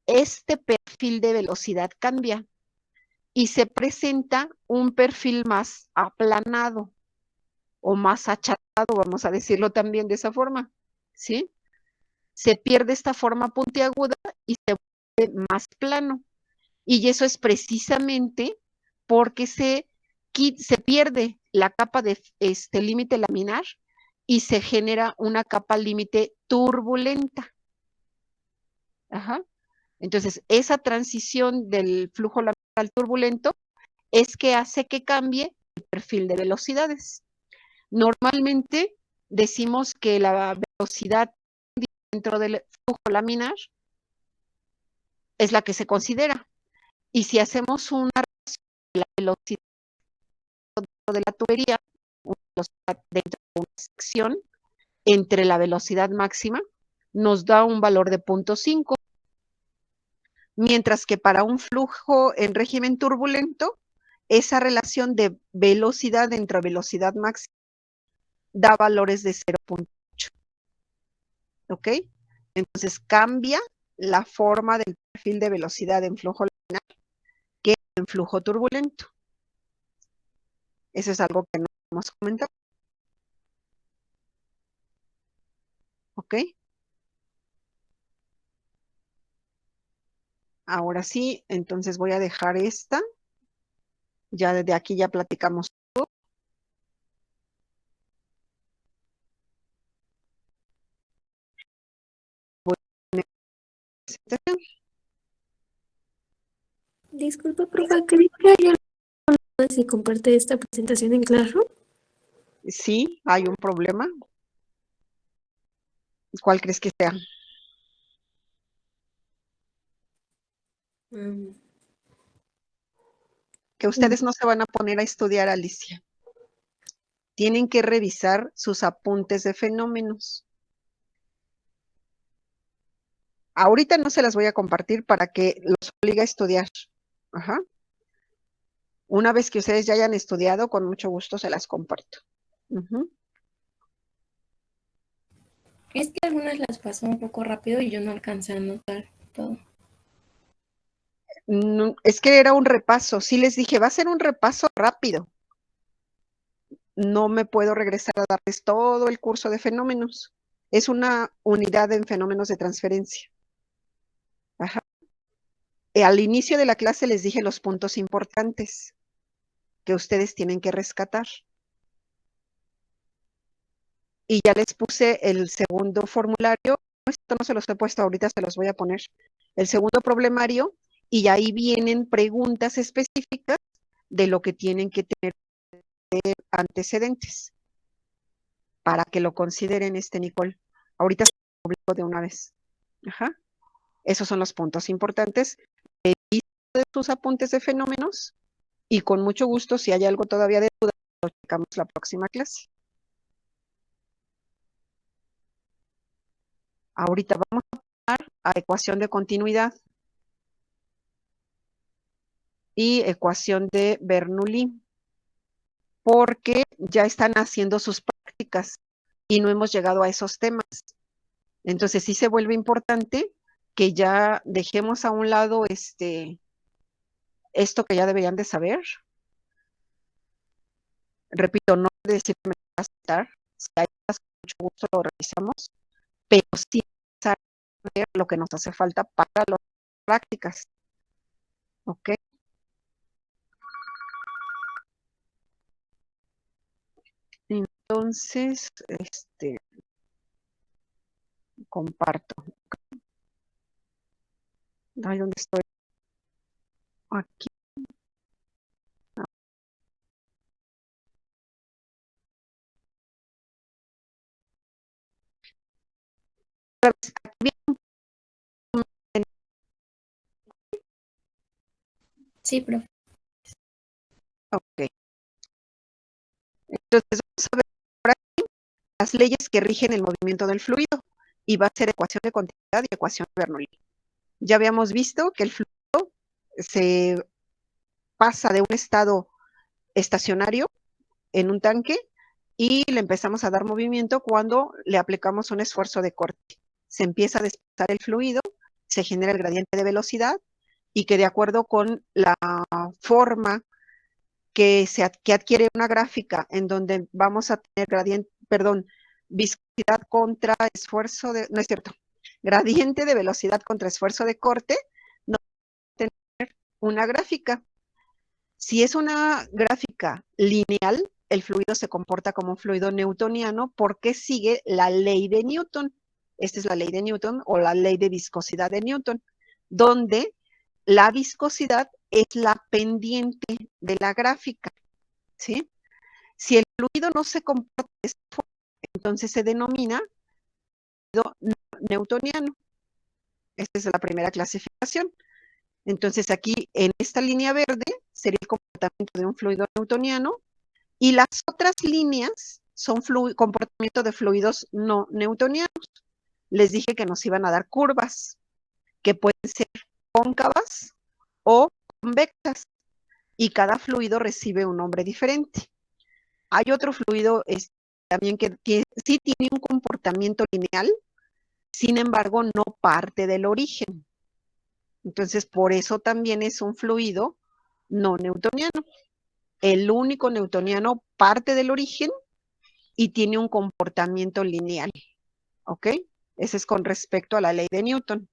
A: este perfil de velocidad cambia y se presenta un perfil más aplanado o más achatado, vamos a decirlo también de esa forma, ¿sí? Se pierde esta forma puntiaguda y se vuelve más plano. Y eso es precisamente porque se pierde la capa de límite laminar y se genera una capa límite turbulenta. Ajá. Entonces, esa transición del flujo laminar al turbulento es que hace que cambie el perfil de velocidades. Normalmente decimos que la velocidad dentro del flujo laminar es la que se considera. Y si hacemos una relación de la velocidad de la tubería, una velocidad dentro de una sección, entre la velocidad máxima, nos da un valor de 0.5, mientras que para un flujo en régimen turbulento, esa relación de velocidad entre velocidad máxima da valores de 0.8. ¿Ok? Entonces cambia la forma del perfil de velocidad en flujo laminar que en flujo turbulento. Eso es algo que no hemos comentado. ¿Ok? Ahora sí, entonces voy a dejar esta. Ya desde aquí ya platicamos todo.
D: Disculpa, profe, ¿cree que hay alguna si comparte esta presentación en Classroom?
A: Sí, hay un problema. ¿Cuál crees que sea? Que ustedes no se van a poner a estudiar, Alicia. Tienen que revisar sus apuntes de fenómenos. Ahorita no se las voy a compartir para que los obligue a estudiar. Ajá. Una vez que ustedes ya hayan estudiado, con mucho gusto se las comparto. Ujú.
E: Es que algunas las pasó un poco rápido y yo no alcancé a anotar todo.
A: No, es que era un repaso. Sí les dije, va a ser un repaso rápido. No me puedo regresar a darles todo el curso de fenómenos. Es una unidad en fenómenos de transferencia. Ajá. Al inicio de la clase les dije los puntos importantes que ustedes tienen que rescatar. Y ya les puse el segundo formulario. Esto no se los he puesto ahorita, se los voy a poner. El segundo problemario, y ahí vienen preguntas específicas de lo que tienen que tener antecedentes para que lo consideren, Nicole. Ahorita se lo publico de una vez. Ajá. Esos son los puntos importantes. De tus apuntes de fenómenos y con mucho gusto, si hay algo todavía de duda, lo checamos la próxima clase. Ahorita vamos a pasar a ecuación de continuidad y ecuación de Bernoulli, porque ya están haciendo sus prácticas y no hemos llegado a esos temas. Entonces sí se vuelve importante que ya dejemos a un lado esto que ya deberían de saber. Repito, no decirme va a estar, si hay cosas, con mucho gusto lo revisamos, pero sí saber lo que nos hace falta para las prácticas. ¿Ok? Entonces, comparto. Ay, ¿dónde estoy? Aquí. Aquí viene.
E: Sí, profe.
A: Ok. Entonces, vamos a ver por aquí las leyes que rigen el movimiento del fluido. Y va a ser ecuación de continuidad y ecuación de Bernoulli. Ya habíamos visto que el fluido se pasa de un estado estacionario en un tanque y le empezamos a dar movimiento cuando le aplicamos un esfuerzo de corte. Se empieza a desplazar el fluido, se genera el gradiente de velocidad y que de acuerdo con la forma que adquiere una gráfica en donde vamos a tener viscosidad contra esfuerzo de, no es cierto, gradiente de velocidad contra esfuerzo de corte, no va a tener una gráfica. Si es una gráfica lineal, el fluido se comporta como un fluido newtoniano porque sigue la ley de Newton. Esta es la ley de Newton o la ley de viscosidad de Newton, donde la viscosidad es la pendiente de la gráfica, ¿sí? Si el fluido no se comporta de esta forma, entonces se denomina fluido newtoniano. Esta es la primera clasificación. Entonces aquí en esta línea verde sería el comportamiento de un fluido newtoniano y las otras líneas son comportamiento de fluidos no newtonianos. Les dije que nos iban a dar curvas que pueden ser cóncavas o convexas y cada fluido recibe un nombre diferente. Hay otro fluido también que sí tiene un comportamiento lineal, sin embargo no parte del origen. Entonces por eso también es un fluido no newtoniano. El único newtoniano parte del origen y tiene un comportamiento lineal. ¿Ok? Ese es con respecto a la ley de Newton.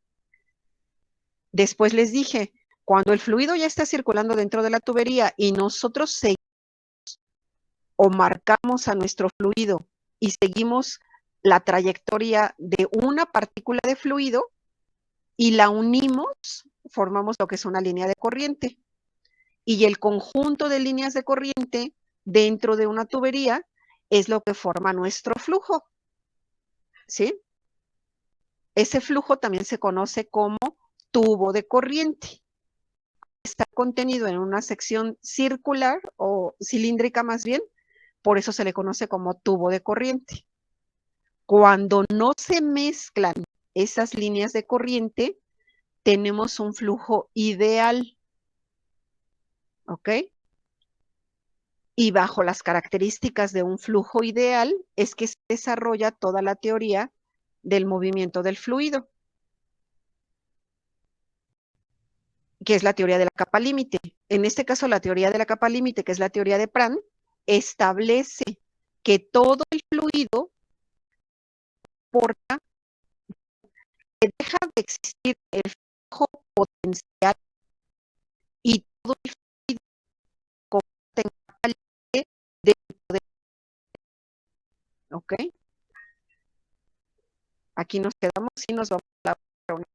A: Después les dije, cuando el fluido ya está circulando dentro de la tubería y nosotros seguimos o marcamos a nuestro fluido y seguimos la trayectoria de una partícula de fluido y la unimos, formamos lo que es una línea de corriente. Y el conjunto de líneas de corriente dentro de una tubería es lo que forma nuestro flujo, ¿sí? Ese flujo también se conoce como tubo de corriente. Está contenido en una sección circular o cilíndrica más bien, por eso se le conoce como tubo de corriente. Cuando no se mezclan esas líneas de corriente, tenemos un flujo ideal, ¿ok? Y bajo las características de un flujo ideal es que se desarrolla toda la teoría del movimiento del fluido, que es la teoría de la capa límite. En este caso, la teoría de la capa límite, que es la teoría de Pran, establece que todo el fluido porta, que deja de existir el flujo potencial y todo el fluido convierte en capa límite dentro de, ¿ok? Aquí nos quedamos y nos vamos a la reunión.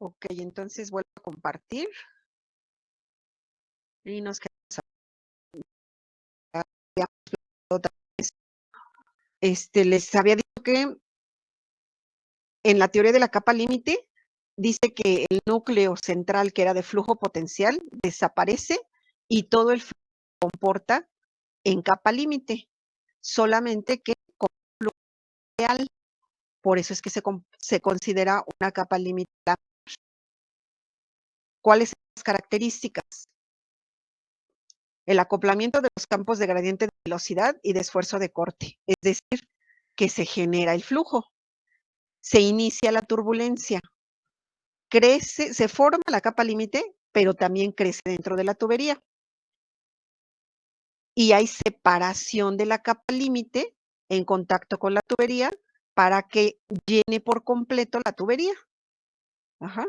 A: Ok, entonces vuelvo a compartir y nos quedamos otra vez. Les había dicho que en la teoría de la capa límite dice que el núcleo central, que era de flujo potencial, desaparece y todo el flujo se comporta en capa límite, solamente que con flujo real. Por eso es que se considera una capa límite. ¿Cuáles son las características? El acoplamiento de los campos de gradiente de velocidad y de esfuerzo de corte, es decir, que se genera el flujo, se inicia la turbulencia, crece, se forma la capa límite, pero también crece dentro de la tubería. Y hay separación de la capa límite en contacto con la tubería para que llene por completo la tubería. Ajá.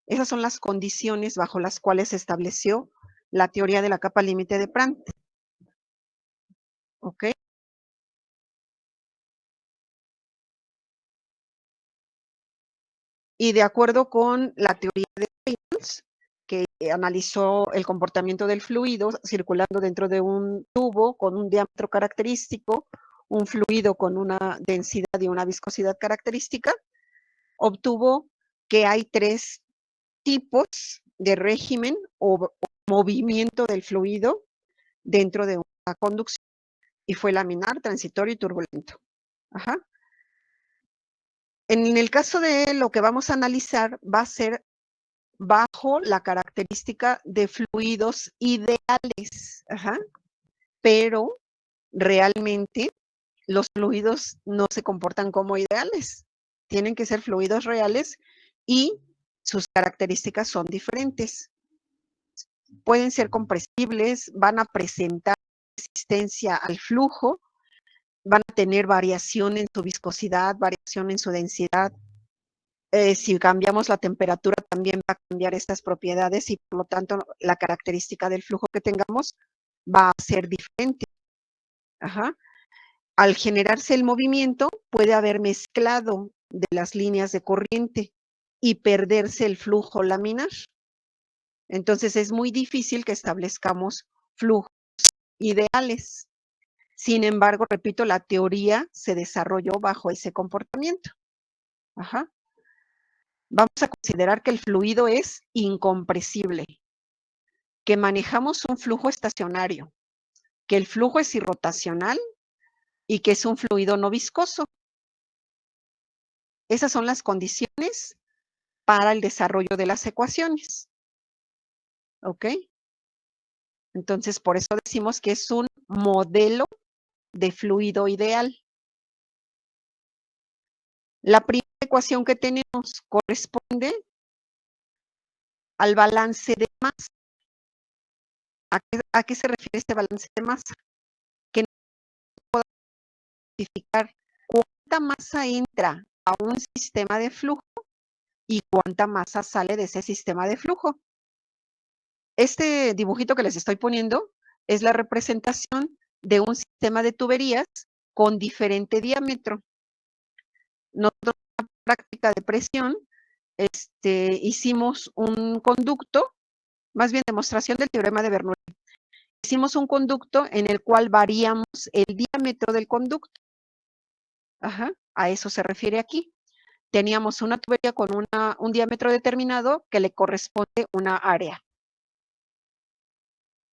A: Esas son las condiciones bajo las cuales se estableció la teoría de la capa límite de Prandtl. ¿Ok? Y de acuerdo con la teoría de Reynolds, que analizó el comportamiento del fluido circulando dentro de un tubo con un diámetro característico, un fluido con una densidad y una viscosidad característica, obtuvo que hay 3 tipos de régimen o movimiento del fluido dentro de una conducción, y fue laminar, transitorio y turbulento. Ajá. En el caso de lo que vamos a analizar, va a ser bajo la característica de fluidos ideales. Ajá. Pero realmente los fluidos no se comportan como ideales. Tienen que ser fluidos reales y sus características son diferentes. Pueden ser compresibles, van a presentar resistencia al flujo, van a tener variación en su viscosidad, variación en su densidad. Si cambiamos la temperatura, también va a cambiar estas propiedades y por lo tanto la característica del flujo que tengamos va a ser diferente. Ajá. Al generarse el movimiento, puede haber mezclado de las líneas de corriente y perderse el flujo laminar. Entonces es muy difícil que establezcamos flujos ideales. Sin embargo, repito, la teoría se desarrolló bajo ese comportamiento. Ajá. Vamos a considerar que el fluido es incompresible, que manejamos un flujo estacionario, que el flujo es irrotacional y que es un fluido no viscoso. Esas son las condiciones para el desarrollo de las ecuaciones. ¿Ok? Entonces, por eso decimos que es un modelo de fluido ideal. La primera ecuación que tenemos corresponde al balance de masa. ¿A qué se refiere este balance de masa? Que no podemos identificar cuánta masa entra a un sistema de flujo y cuánta masa sale de ese sistema de flujo. Este dibujito que les estoy poniendo es la representación de un sistema de tuberías con diferente diámetro. Nosotros en la práctica de presión hicimos un conducto, más bien demostración del teorema de Bernoulli. Hicimos un conducto en el cual variamos el diámetro del conducto. Ajá, a eso se refiere aquí. Teníamos una tubería con un diámetro determinado que le corresponde una área.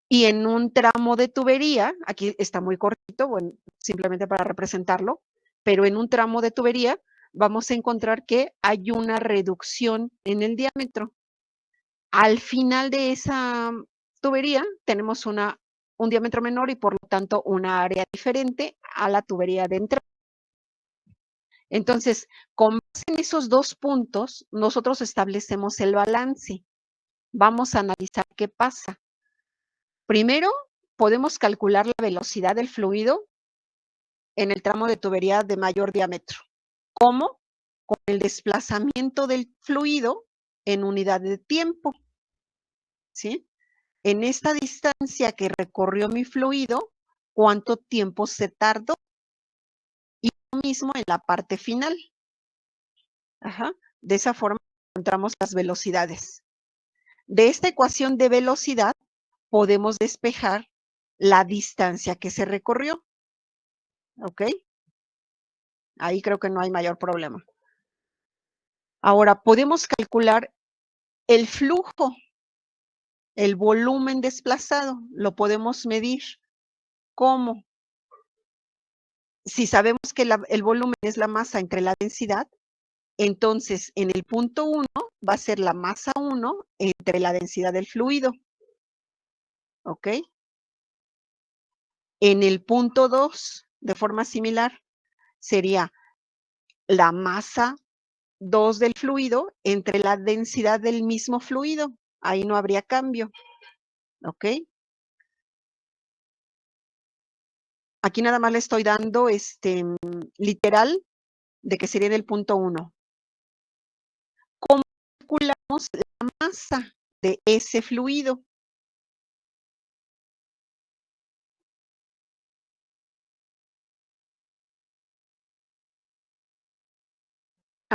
A: Y en un tramo de tubería, aquí está muy cortito, bueno, simplemente para representarlo, pero en un tramo de tubería vamos a encontrar que hay una reducción en el diámetro. Al final de esa tubería tenemos un diámetro menor y por lo tanto una área diferente a la tubería de entrada. Entonces, con base en esos dos puntos, nosotros establecemos el balance. Vamos a analizar qué pasa. Primero, podemos calcular la velocidad del fluido en el tramo de tubería de mayor diámetro. ¿Cómo? Con el desplazamiento del fluido en unidad de tiempo. ¿Sí? En esta distancia que recorrió mi fluido, ¿cuánto tiempo se tardó? Y lo mismo en la parte final. Ajá. De esa forma encontramos las velocidades. De esta ecuación de velocidad podemos despejar la distancia que se recorrió. ¿Ok? Ahí creo que no hay mayor problema. Ahora, podemos calcular el flujo, el volumen desplazado. Lo podemos medir. ¿Cómo? Si sabemos que el volumen es la masa entre la densidad, entonces en el punto 1 va a ser la masa 1 entre la densidad del fluido. ¿Ok? En el punto 2, de forma similar, sería la masa 2 del fluido entre la densidad del mismo fluido. Ahí no habría cambio. ¿Ok? Aquí nada más le estoy dando literal de que sería en el punto 1. ¿Cómo calculamos la masa de ese fluido?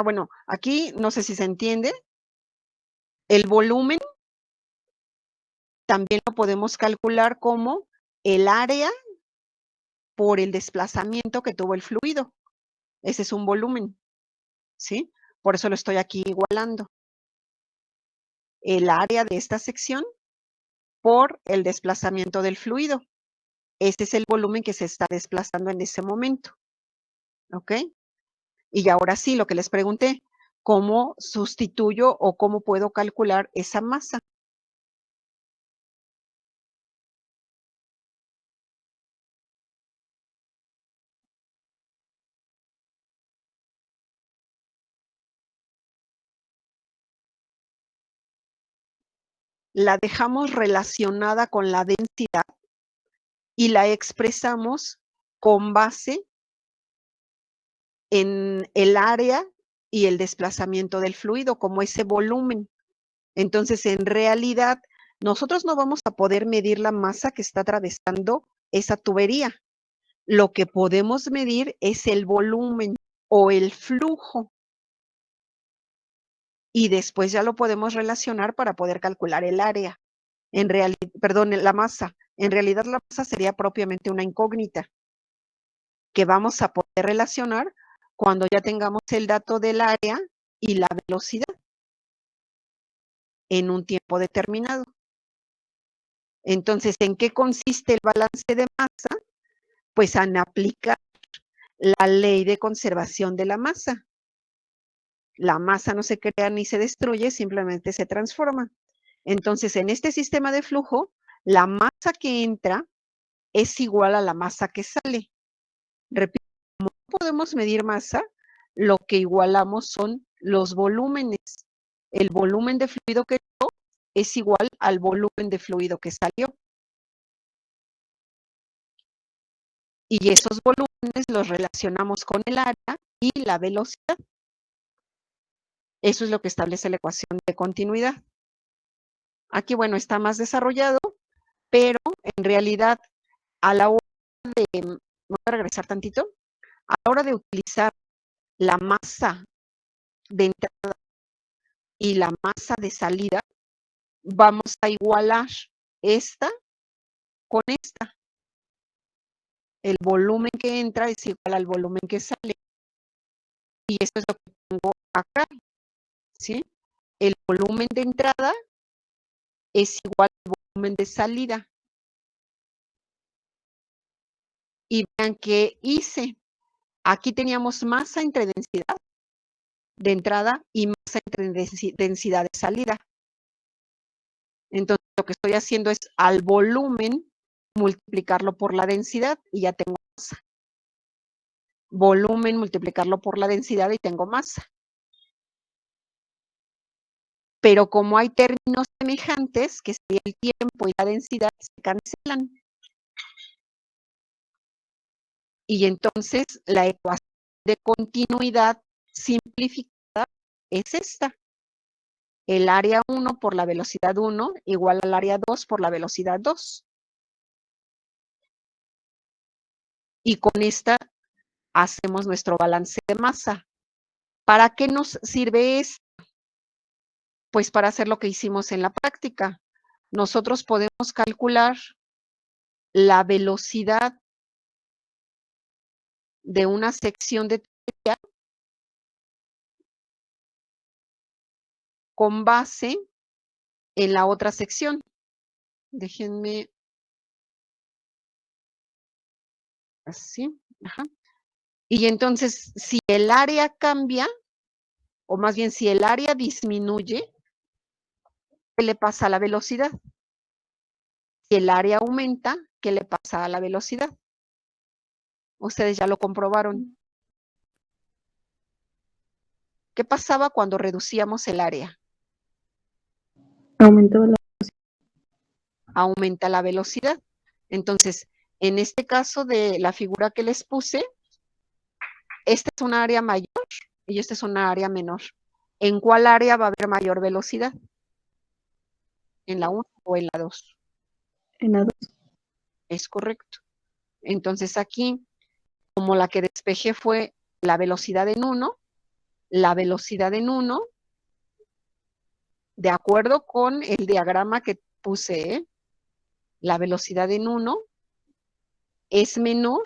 A: Bueno, aquí no sé si se entiende. El volumen también lo podemos calcular como el área por el desplazamiento que tuvo el fluido. Ese es un volumen, ¿sí? Por eso lo estoy aquí igualando. El área de esta sección por el desplazamiento del fluido. Ese es el volumen que se está desplazando en ese momento. ¿Ok? Y ahora sí, lo que les pregunté, ¿cómo sustituyo o cómo puedo calcular esa masa? La dejamos relacionada con la densidad y la expresamos con base en el área y el desplazamiento del fluido, como ese volumen. Entonces, en realidad, Nosotros no vamos a poder medir la masa que está atravesando esa tubería. Lo que podemos medir es el volumen o el flujo. Y después ya lo podemos relacionar para poder calcular el área. La masa. En realidad la masa sería propiamente una incógnita que vamos a poder relacionar cuando ya tengamos el dato del área y la velocidad en un tiempo determinado. Entonces, ¿en qué consiste el balance de masa? Pues en aplicar la ley de conservación de la masa. La masa no se crea ni se destruye, simplemente se transforma. Entonces, en este sistema de flujo, la masa que entra es igual a la masa que sale. Repito, como no podemos medir masa, lo que igualamos son los volúmenes. El volumen de fluido que entró es igual al volumen de fluido que salió. Y esos volúmenes los relacionamos con el área y la velocidad. Eso es lo que establece la ecuación de continuidad. Aquí, bueno, está más desarrollado, pero en realidad a la hora de, voy a regresar tantito, a la hora de utilizar la masa de entrada y la masa de salida, vamos a igualar esta con esta. El volumen que entra es igual al volumen que sale. Y esto es lo que tengo acá, ¿sí? El volumen de entrada es igual al volumen de salida. Y vean que hice. Aquí teníamos masa entre densidad de entrada y masa entre densidad de salida. Entonces, lo que estoy haciendo es al volumen multiplicarlo por la densidad y ya tengo masa. Volumen multiplicarlo por la densidad y tengo masa. Pero como hay términos semejantes, que sería el tiempo y la densidad, se cancelan. Y entonces la ecuación de continuidad simplificada es esta. El área 1 por la velocidad 1 igual al área 2 por la velocidad 2. Y con esta hacemos nuestro balance de masa. ¿Para qué nos sirve esto? Pues para hacer lo que hicimos en la práctica. Nosotros podemos calcular la velocidad de una sección de tubería con base en la otra sección. Déjenme así. Ajá. Y entonces, si el área cambia, o más bien si el área disminuye, ¿qué le pasa a la velocidad? Si el área aumenta, ¿qué le pasa a la velocidad? Ustedes ya lo comprobaron. ¿Qué pasaba cuando reducíamos el área?
C: Aumentaba la...
A: Aumenta la velocidad. Entonces, en este caso de la figura que les puse, esta es una área mayor y esta es una área menor. ¿En cuál área va a haber mayor velocidad? ¿En la 1 o en la 2?
C: En la 2.
A: Es correcto. Entonces aquí, como la que despejé fue la velocidad en 1, la velocidad en 1, de acuerdo con el diagrama que puse, la velocidad en 1 es menor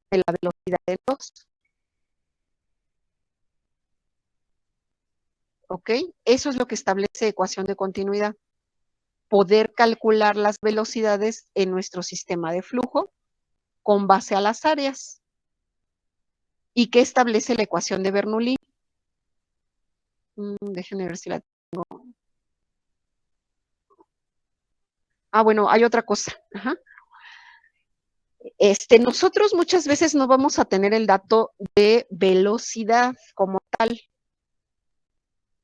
A: que la velocidad en 2. ¿Ok? Eso es lo que establece ecuación de continuidad. Poder calcular las velocidades en nuestro sistema de flujo con base a las áreas. ¿Y qué establece la ecuación de Bernoulli? Déjenme ver si la tengo. Ah, bueno, hay otra cosa. Ajá. Nosotros muchas veces no vamos a tener el dato de velocidad como tal,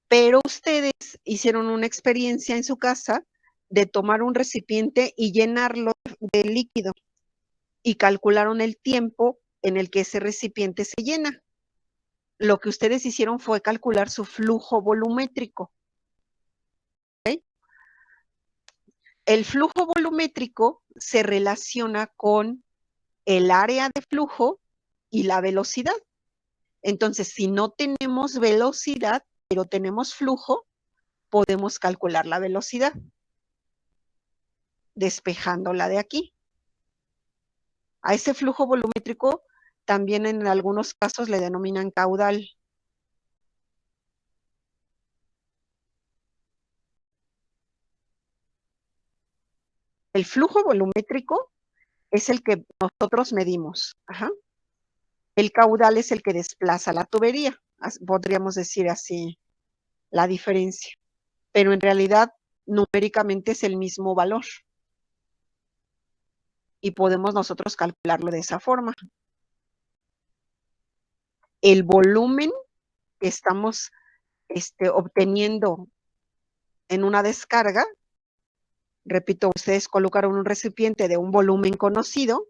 A: pero ustedes hicieron una experiencia en su casa de tomar un recipiente y llenarlo de líquido y calcularon el tiempo en el que ese recipiente se llena. Lo que ustedes hicieron fue calcular su flujo volumétrico. ¿Okay? El flujo volumétrico se relaciona con el área de flujo y la velocidad. Entonces, si no tenemos velocidad, pero tenemos flujo, podemos calcular la velocidad, despejándola de aquí. A ese flujo volumétrico también en algunos casos le denominan caudal. El flujo volumétrico es el que nosotros medimos. Ajá. El caudal es el que desplaza la tubería. Podríamos decir así la diferencia. Pero en realidad, numéricamente es el mismo valor. Y podemos nosotros calcularlo de esa forma. El volumen que estamos obteniendo en una descarga, repito, ustedes colocaron un recipiente de un volumen conocido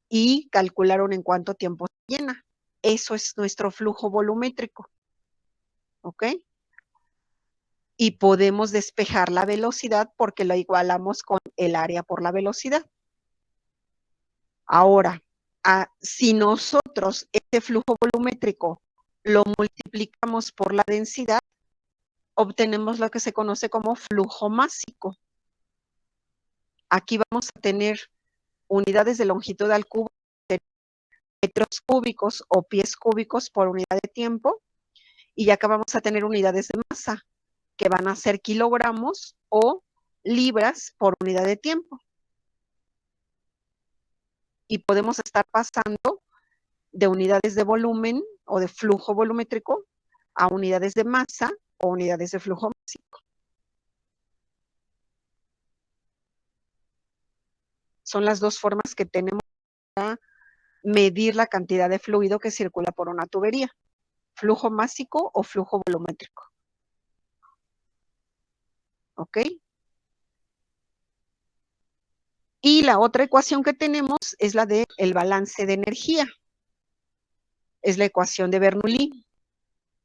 A: y calcularon en cuánto tiempo se llena. Eso es nuestro flujo volumétrico. ¿Ok? Y podemos despejar la velocidad porque lo igualamos con el área por la velocidad. Ahora, si nosotros este flujo volumétrico lo multiplicamos por la densidad, obtenemos lo que se conoce como flujo másico. Aquí vamos a tener unidades de longitud al cubo, metros cúbicos o pies cúbicos por unidad de tiempo, y acá vamos a tener unidades de masa, que van a ser kilogramos o libras por unidad de tiempo. Y podemos estar pasando de unidades de volumen o de flujo volumétrico a unidades de masa o unidades de flujo másico. Son las dos formas que tenemos para medir la cantidad de fluido que circula por una tubería. Flujo másico o flujo volumétrico. ¿Ok? Y la otra ecuación que tenemos es la del balance de energía. Es la ecuación de Bernoulli.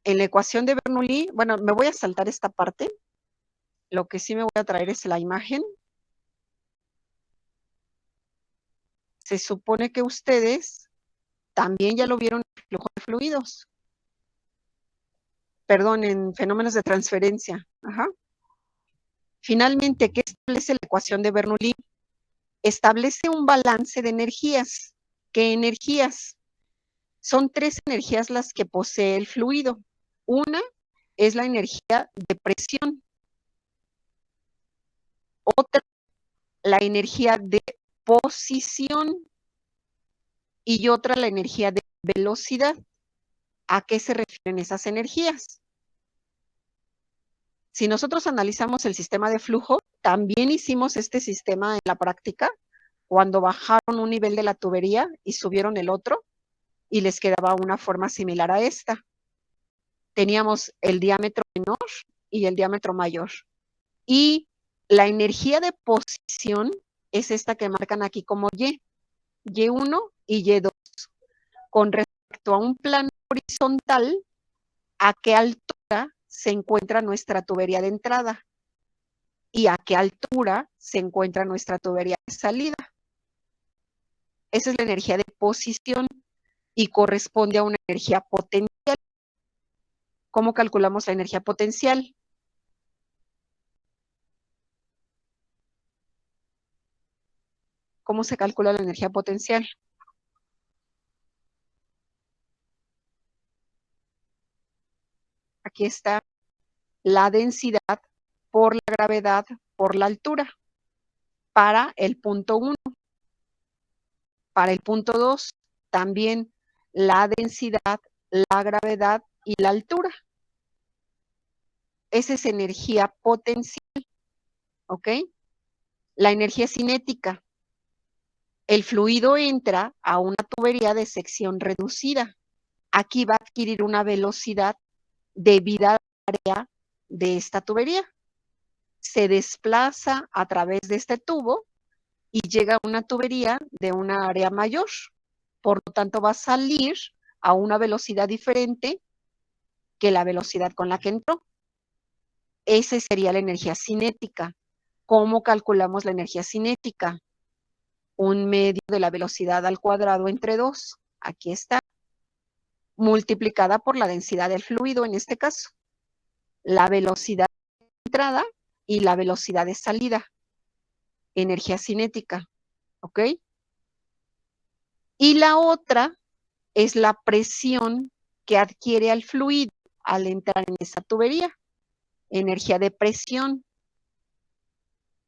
A: En la ecuación de Bernoulli, bueno, me voy a saltar esta parte. Lo que sí me voy a traer es la imagen. Se supone que ustedes también ya lo vieron en flujo de fluidos. Perdón, en fenómenos de transferencia. Ajá. Finalmente, ¿qué establece la ecuación de Bernoulli? Establece un balance de energías. ¿Qué energías? Son tres energías las que posee el fluido. Una es la energía de presión. Otra, la energía de posición. Y otra, la energía de velocidad. ¿A qué se refieren esas energías? Si nosotros analizamos el sistema de flujo, también hicimos este sistema en la práctica, cuando bajaron un nivel de la tubería y subieron el otro, y les quedaba una forma similar a esta. Teníamos el diámetro menor y el diámetro mayor. Y la energía de posición es esta que marcan aquí como Y, Y1 y Y2. Con respecto a un plano horizontal, ¿a qué altura se encuentra nuestra tubería de entrada? ¿Y a qué altura se encuentra nuestra tubería de salida? Esa es la energía de posición y corresponde a una energía potencial. ¿Cómo calculamos la energía potencial? ¿Cómo se calcula la energía potencial? Aquí está la densidad por la gravedad por la altura para el punto 1. Para el punto 2, también la densidad, la gravedad y la altura. Esa es energía potencial, ¿ok? La energía cinética. El fluido entra a una tubería de sección reducida. Aquí va a adquirir una velocidad debida al área de esta tubería. Se desplaza a través de este tubo y llega a una tubería de una área mayor. Por lo tanto, va a salir a una velocidad diferente que la velocidad con la que entró. Esa sería la energía cinética. ¿Cómo calculamos la energía cinética? 1/2 de la velocidad al cuadrado entre 2. Aquí está. Multiplicada por la densidad del fluido, en este caso. La velocidad de entrada y la velocidad de salida. Energía cinética. ¿Ok? Y la otra es la presión que adquiere al fluido al entrar en esa tubería. Energía de presión,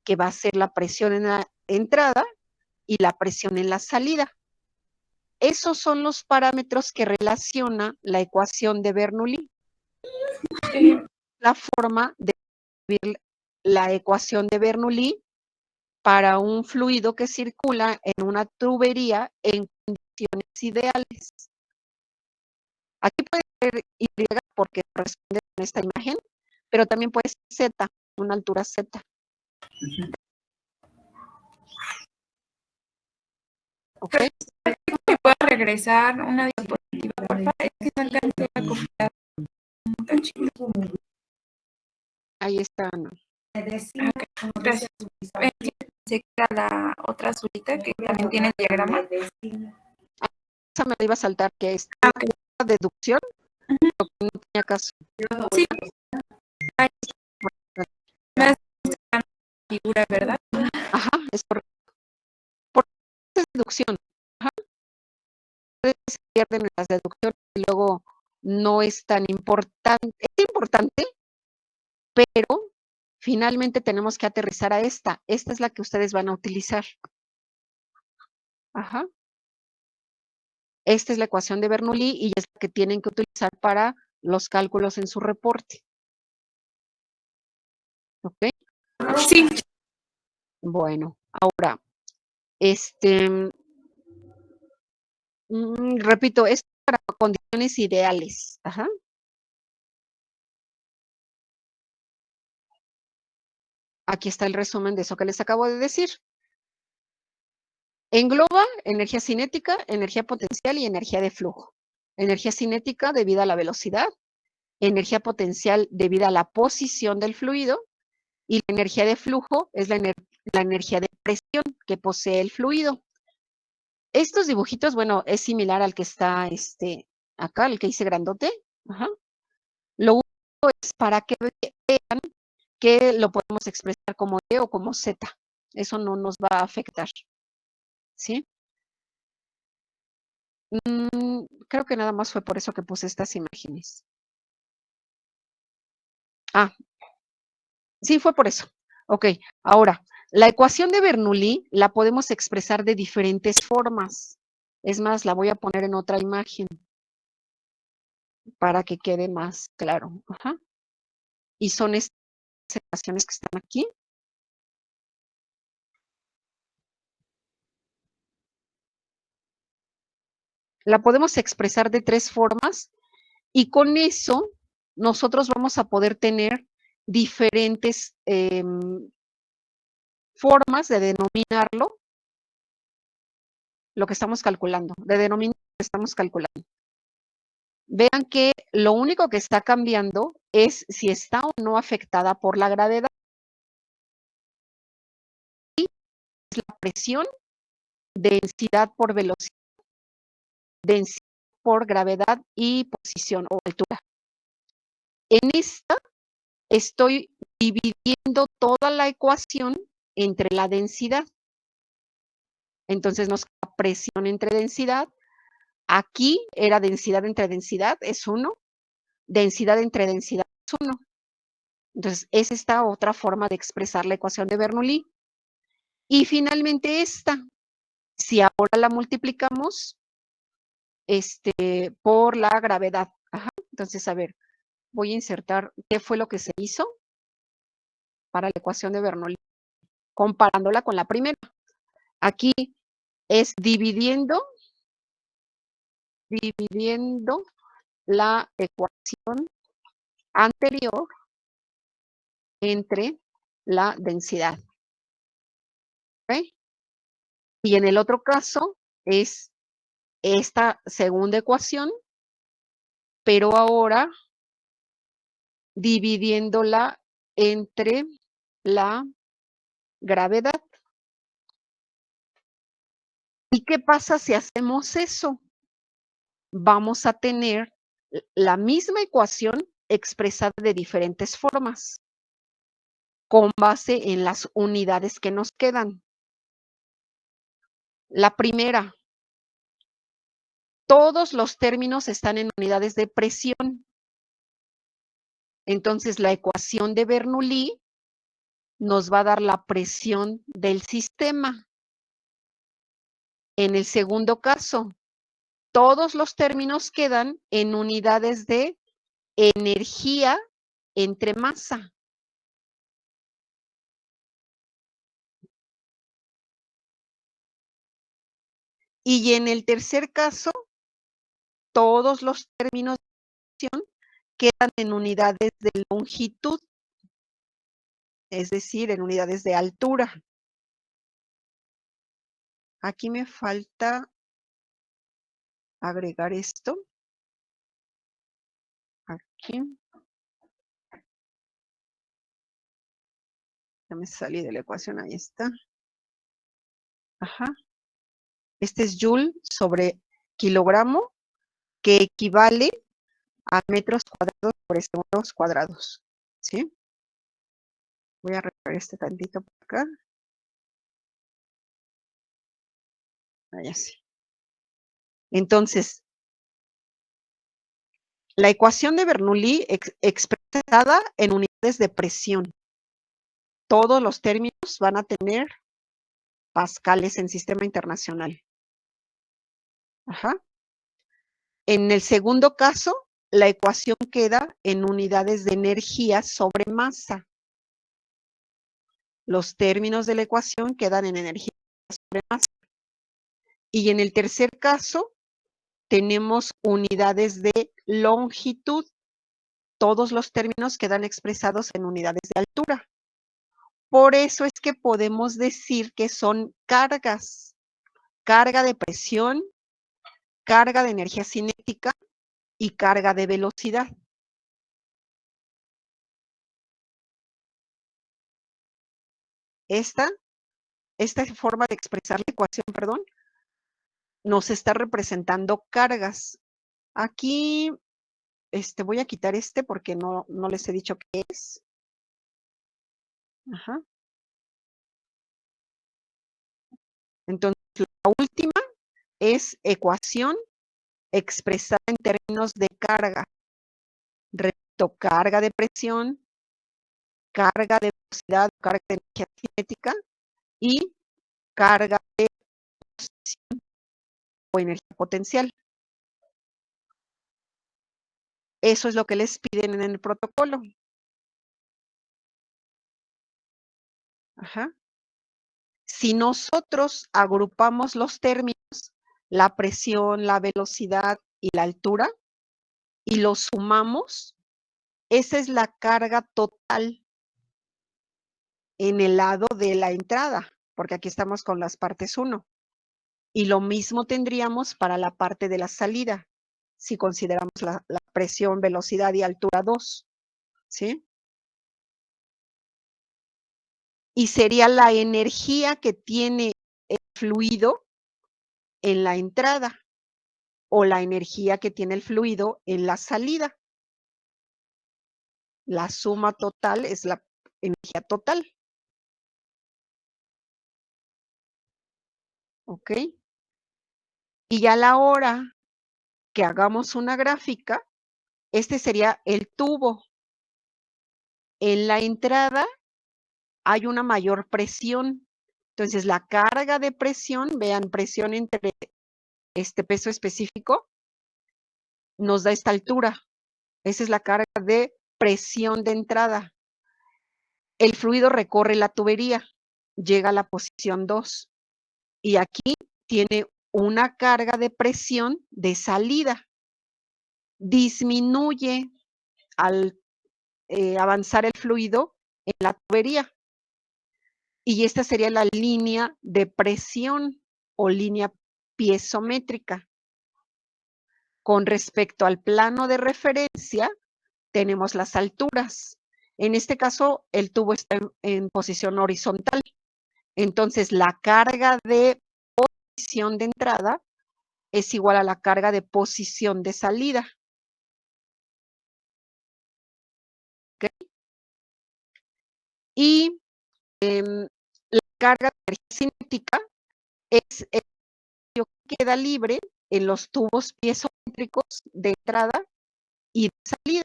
A: que va a ser la presión en la entrada y la presión en la salida. Esos son los parámetros que relaciona la ecuación de Bernoulli. La forma de escribir la ecuación de Bernoulli para un fluido que circula en una tubería en condiciones ideales. Aquí puede ser Y porque corresponde con esta imagen, pero también puede ser Z, una altura Z. ¿Ok?
B: ¿Me puedo regresar una diapositiva, por favor? Es que no alcancé a copiar. Tan chiquito.
A: Ahí está. ¿No?
B: Gracias. Pensé que era la otra azulita que también tiene el diagrama.
A: Esa me la iba a saltar, que es deducción, pero que no tenía caso.
B: Sí. Ahí me hace una figura, ¿verdad?
A: Ajá, es correcto. Porque es deducción. Ajá. Se pierden en las deducciones y luego no es tan importante. Es importante, pero finalmente tenemos que aterrizar a esta. Esta es la que ustedes van a utilizar. Ajá. Esta es la ecuación de Bernoulli y es la que tienen que utilizar para los cálculos en su reporte. ¿Ok?
B: Sí.
A: Bueno, ahora, repito, es para condiciones ideales. Ajá. Aquí está el resumen de eso que les acabo de decir. Engloba energía cinética, energía potencial y energía de flujo. Energía cinética debido a la velocidad, energía potencial debido a la posición del fluido y la energía de flujo es la energía de presión que posee el fluido. Estos dibujitos, bueno, es similar al que está acá, el que hice grandote. Ajá. Lo único es para que vean que lo podemos expresar como E o como Z. Eso no nos va a afectar. ¿Sí? Creo que nada más fue por eso que puse estas imágenes. Ah, sí, fue por eso. Ok, ahora, la ecuación de Bernoulli la podemos expresar de diferentes formas. Es más, la voy a poner en otra imagen para que quede más claro. Ajá. Y son estas ecuaciones que están aquí. La podemos expresar de 3 formas y con eso nosotros vamos a poder tener diferentes formas de denominarlo, lo que estamos calculando, de denominar lo que estamos calculando. Vean que lo único que está cambiando es si está o no afectada por la gravedad. Y es la presión, densidad por velocidad, densidad por gravedad y posición o altura. En esta estoy dividiendo toda la ecuación entre la densidad. Entonces nos da presión entre densidad. Aquí era densidad entre densidad, es 1. Densidad entre densidad es 1. Entonces, es esta otra forma de expresar la ecuación de Bernoulli. Y finalmente esta, si ahora la multiplicamos por la gravedad. Ajá. Entonces, a ver, voy a insertar qué fue lo que se hizo para la ecuación de Bernoulli, comparándola con la primera. Aquí es dividiendo la ecuación anterior entre la densidad. ¿Ok? Y en el otro caso es esta segunda ecuación, pero ahora dividiéndola entre la gravedad. ¿Y qué pasa si hacemos eso? Vamos a tener la misma ecuación expresada de diferentes formas, con base en las unidades que nos quedan. La primera, todos los términos están en unidades de presión. Entonces, la ecuación de Bernoulli nos va a dar la presión del sistema. En el segundo caso, todos los términos quedan en unidades de energía entre masa. Y en el tercer caso, todos los términos de presión quedan en unidades de longitud, es decir, en unidades de altura. Aquí me falta agregar esto. Aquí. Ya me salí de la ecuación, ahí está. Ajá. Este es Joule sobre kilogramo, que equivale a metros cuadrados por segundos cuadrados. ¿Sí? Voy a recorrer este tantito por acá. Ahí sí. Entonces, la ecuación de Bernoulli expresada en unidades de presión. Todos los términos van a tener pascales en sistema internacional. Ajá. En el segundo caso, la ecuación queda en unidades de energía sobre masa. Los términos de la ecuación quedan en energía sobre masa. Y en el tercer caso, tenemos unidades de longitud. Todos los términos quedan expresados en unidades de altura. Por eso es que podemos decir que son cargas. Carga de presión, carga de energía cinética y carga de velocidad. Esta forma de expresar la ecuación, perdón, nos está representando cargas. Aquí voy a quitar porque no les he dicho qué es. Ajá. Entonces, la última es ecuación expresada en términos de carga. Repito, carga de presión, carga de velocidad, carga de energía cinética y carga de posición o energía potencial. Eso es lo que les piden en el protocolo. Ajá. Si nosotros agrupamos los términos, la presión, la velocidad y la altura, y los sumamos, esa es la carga total en el lado de la entrada, porque aquí estamos con las partes 1. Y lo mismo tendríamos para la parte de la salida, si consideramos la presión, velocidad y altura 2, ¿sí? Y sería la energía que tiene el fluido en la entrada o la energía que tiene el fluido en la salida. La suma total es la energía total. ¿Ok? Y ya a la hora que hagamos una gráfica, este sería el tubo. En la entrada hay una mayor presión. Entonces, la carga de presión, vean, presión entre este peso específico, nos da esta altura. Esa es la carga de presión de entrada. El fluido recorre la tubería, llega a la posición 2. Y aquí tiene una carga de presión de salida. Disminuye al avanzar el fluido en la tubería. Y esta sería la línea de presión o línea piezométrica. Con respecto al plano de referencia, tenemos las alturas. En este caso, el tubo está en posición horizontal. Entonces, la carga de posición de entrada es igual a la carga de posición de salida. ¿Ok? Y la carga de energía cinética es el espacio que queda libre en los tubos piezoeléctricos de entrada y de salida.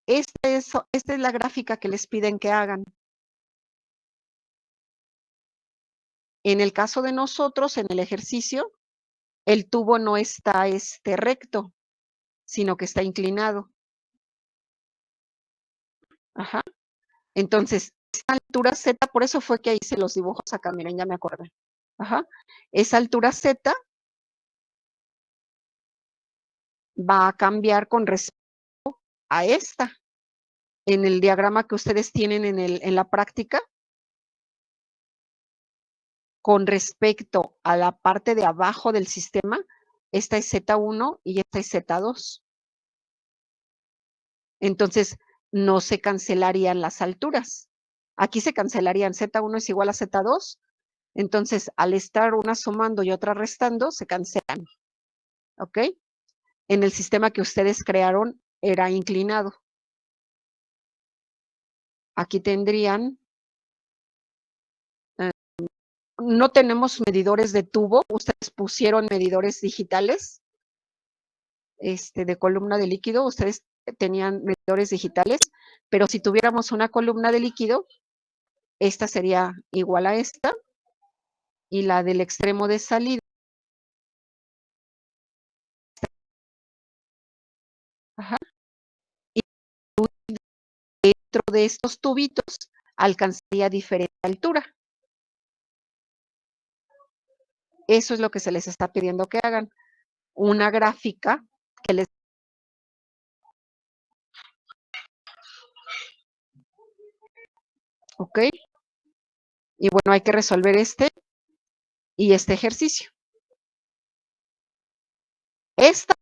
A: Esta es la gráfica que les piden que hagan. En el caso de nosotros, en el ejercicio, el tubo no está recto, sino que está inclinado. Ajá. Entonces, esa altura Z, por eso fue que hice los dibujos acá, miren, ya me acordé. Ajá. Esa altura Z va a cambiar con respecto a esta. En el diagrama que ustedes tienen en la práctica, con respecto a la parte de abajo del sistema, esta es Z1 y esta es Z2. Entonces, no se cancelarían las alturas. Aquí se cancelarían, Z1 es igual a Z2. Entonces, al estar una sumando y otra restando, se cancelan. ¿Ok? En el sistema que ustedes crearon era inclinado. Aquí tendrían, no tenemos medidores de tubo, ustedes pusieron medidores digitales, de columna de líquido, ustedes tenían medidores digitales, pero si tuviéramos una columna de líquido, esta sería igual a esta, y la del extremo de salida. Ajá. Y dentro de estos tubitos alcanzaría diferente altura. Eso es lo que se les está pidiendo que hagan. Una gráfica que les... ¿Ok? Y bueno, hay que resolver este y este ejercicio. Esta...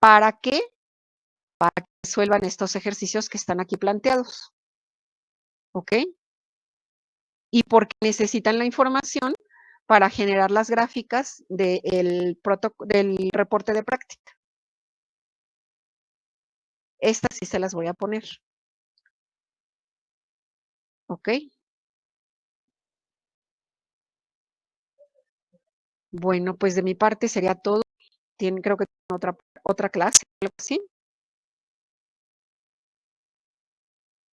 A: ¿Para qué? Para que resuelvan estos ejercicios que están aquí planteados. ¿Ok? Y porque necesitan la información para generar las gráficas del reporte de práctica. Estas sí se las voy a poner. ¿Ok? Bueno, pues de mi parte sería todo. Creo que tienen otra clase, algo así.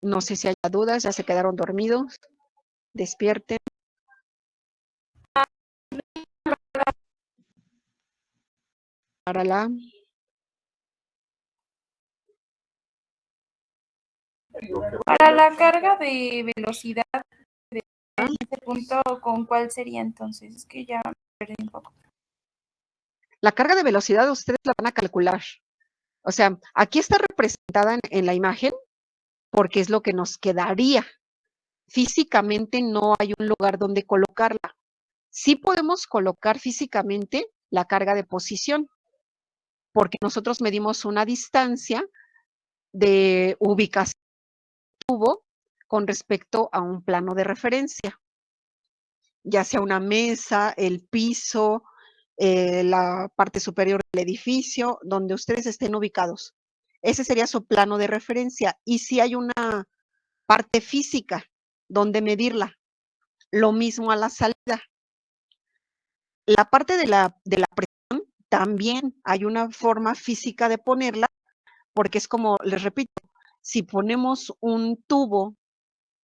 A: No sé si hay dudas, ya se quedaron dormidos. Despierten. Para
B: la carga de velocidad de este punto, ¿con cuál sería entonces? Es que ya me perdí un poco.
A: La carga de velocidad ustedes la van a calcular. O sea, aquí está representada en la imagen porque es lo que nos quedaría. Físicamente no hay un lugar donde colocarla. Sí podemos colocar físicamente la carga de posición, porque nosotros medimos una distancia de ubicación del tubo con respecto a un plano de referencia, ya sea una mesa, el piso, la parte superior del edificio, donde ustedes estén ubicados. Ese sería su plano de referencia. Y si hay una parte física donde medirla, lo mismo a la salida. La parte de la presión también hay una forma física de ponerla, porque es como, les repito, si ponemos un tubo,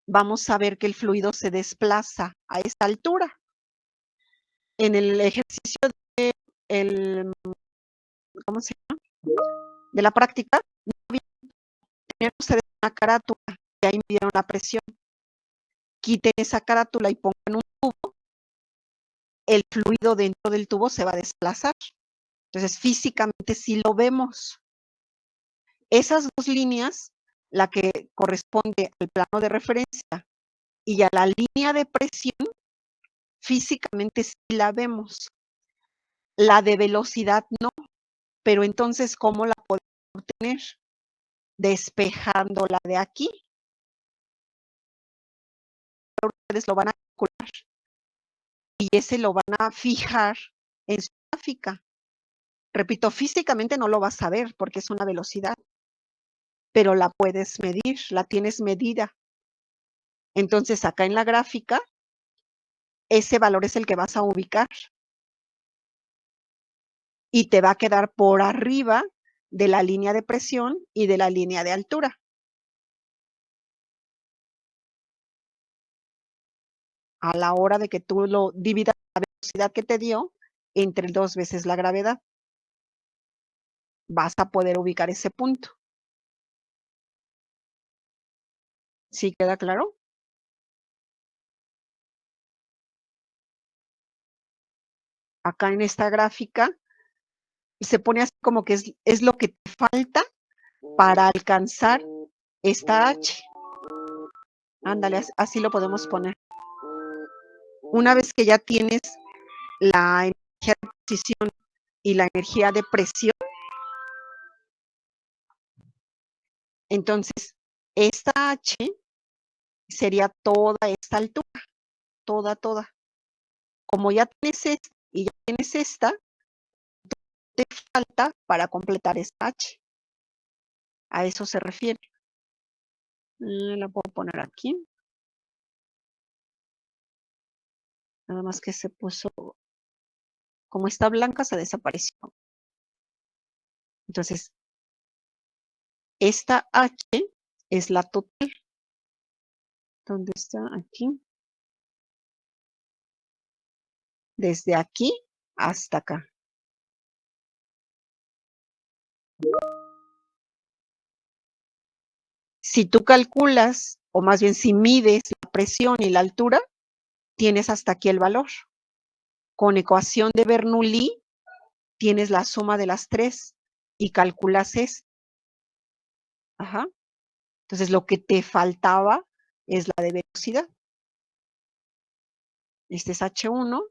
A: vamos a ver que el fluido se desplaza a esta altura. En el ejercicio ¿cómo se llama? De la práctica, tenían ustedes una carátula, y ahí midieron la presión. Quiten esa carátula y pongan un tubo, el fluido dentro del tubo se va a desplazar. Entonces, físicamente sí lo vemos. Esas dos líneas, la que corresponde al plano de referencia y a la línea de presión, físicamente sí la vemos. La de velocidad no, pero entonces, ¿cómo la podemos obtener? despejándola de aquí. Ustedes lo van a calcular y ese lo van a fijar en su gráfica. Repito, físicamente no lo vas a ver porque es una velocidad, pero la puedes medir, la tienes medida. Entonces, acá en la gráfica, ese valor es el que vas a ubicar y te va a quedar por arriba de la línea de presión y de la línea de altura. A la hora de que tú lo dividas la velocidad que te dio entre 2 veces la gravedad, vas a poder ubicar ese punto. ¿Sí queda claro? Acá en esta gráfica se pone así como que es lo que te falta para alcanzar esta H. Ándale, así lo podemos poner. Una vez que ya tienes la energía de posición y la energía de presión, entonces esta H sería toda esta altura, toda. Como ya tienes esta y ya tienes esta, te falta para completar esta H. A eso se refiere. La puedo poner aquí. Nada más que se puso, como está blanca, se desapareció. Entonces, esta H es la total. ¿Dónde está? Aquí. Desde aquí hasta acá. Si tú calculas, o más bien si mides la presión y la altura, tienes hasta aquí el valor. Con ecuación de Bernoulli, tienes la suma de las 3 y calculas esto. Ajá. Entonces, lo que te faltaba es la de velocidad. Este es H1.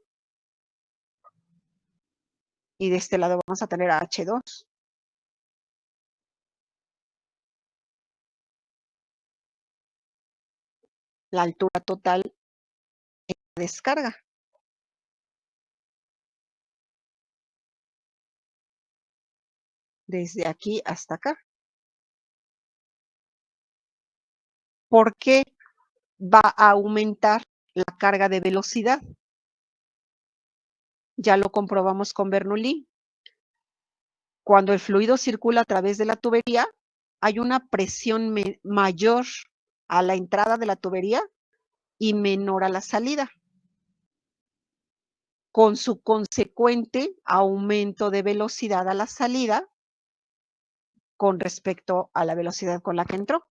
A: Y de este lado vamos a tener a H2. La altura total en la descarga. Desde aquí hasta acá. ¿Por qué va a aumentar la carga de velocidad? Ya lo comprobamos con Bernoulli. Cuando el fluido circula a través de la tubería, hay una presión mayor a la entrada de la tubería y menor a la salida, con su consecuente aumento de velocidad a la salida con respecto a la velocidad con la que entró.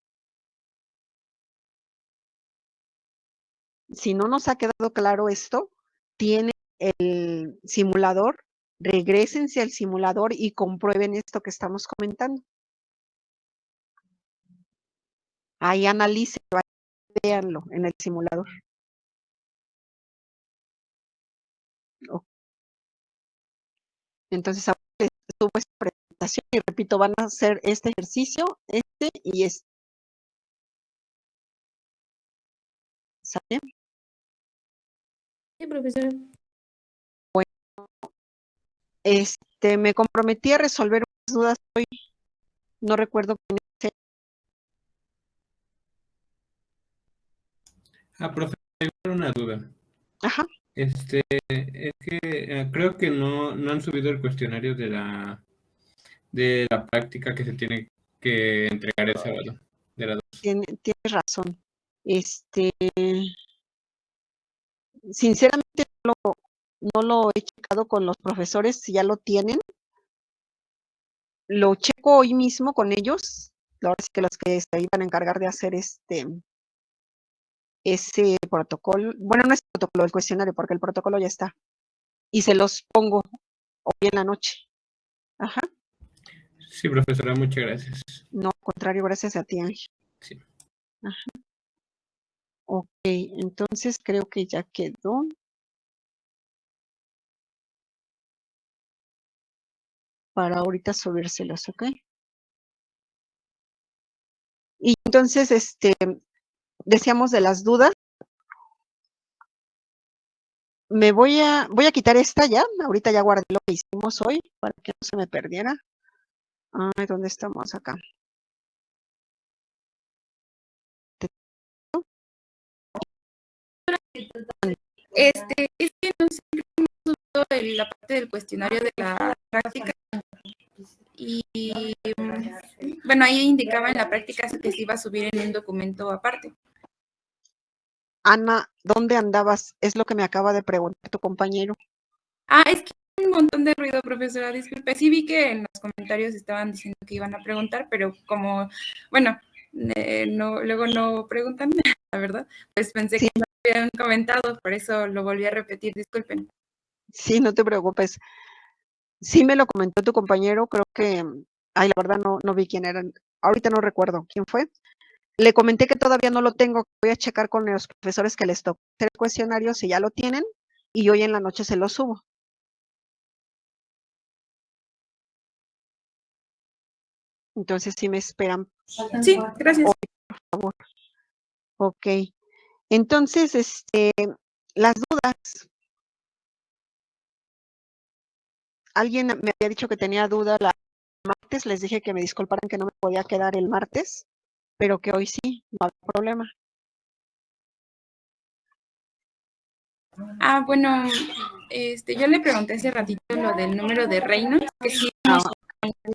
A: Si no nos ha quedado claro esto, tiene el simulador, regrésense al simulador y comprueben esto que estamos comentando. Ahí analicen, véanlo en el simulador. Entonces, ahora les subo esta presentación y repito, van a hacer este ejercicio, este y este. ¿Sale?
D: Sí, profesora.
A: Me comprometí a resolver unas dudas hoy. No recuerdo quién es.
F: Profe, tengo una duda.
A: Ajá.
F: Es que creo que no han subido el cuestionario de la práctica que se tiene que entregar el sábado. De la
A: Tienes razón. Sinceramente no lo he checado con los profesores si ya lo tienen. Lo checo hoy mismo con ellos. Ahora sí que los que se iban a encargar de hacer ese protocolo. Bueno, no es protocolo, el cuestionario, porque el protocolo ya está. Y se los pongo hoy en la noche. Ajá.
F: Sí, profesora, muchas gracias.
A: No, al contrario, gracias a ti, Ángel.
F: Sí.
A: Ajá. Ok, entonces creo que ya quedó. Para ahorita subírselos, ¿ok? Y entonces, decíamos de las dudas. Voy a quitar esta ya. Ahorita ya guardé lo que hicimos hoy para que no se me perdiera. Ay, ¿dónde estamos acá?
B: Es que no siempre hemos usado la parte del cuestionario de la práctica y bueno, ahí indicaba en la práctica que se iba a subir en un documento aparte.
A: Ana, ¿dónde andabas? Es lo que me acaba de preguntar tu compañero.
B: Es que hay un montón de ruido, profesora, disculpe. Sí vi que en los comentarios estaban diciendo que iban a preguntar, pero como, bueno, luego no preguntan, la verdad, pues pensé
A: Sí.
B: que no habían comentado, por eso lo volví a repetir, disculpen.
A: Sí, no te preocupes. Sí me lo comentó tu compañero, creo que, la verdad no vi quién era. Ahorita no recuerdo quién fue. Le comenté que todavía no lo tengo, voy a checar con los profesores que les tocó hacer el cuestionario si ya lo tienen y hoy en la noche se lo subo. Entonces, si me esperan.
B: Sí, gracias.
A: Hoy, por favor. Ok. Entonces, las dudas. Alguien me había dicho que tenía duda la martes, les dije que me disculparan que no me podía quedar el martes, pero que hoy sí, no hay problema.
B: Bueno, yo le pregunté hace ratito lo del número de Reynolds, que sí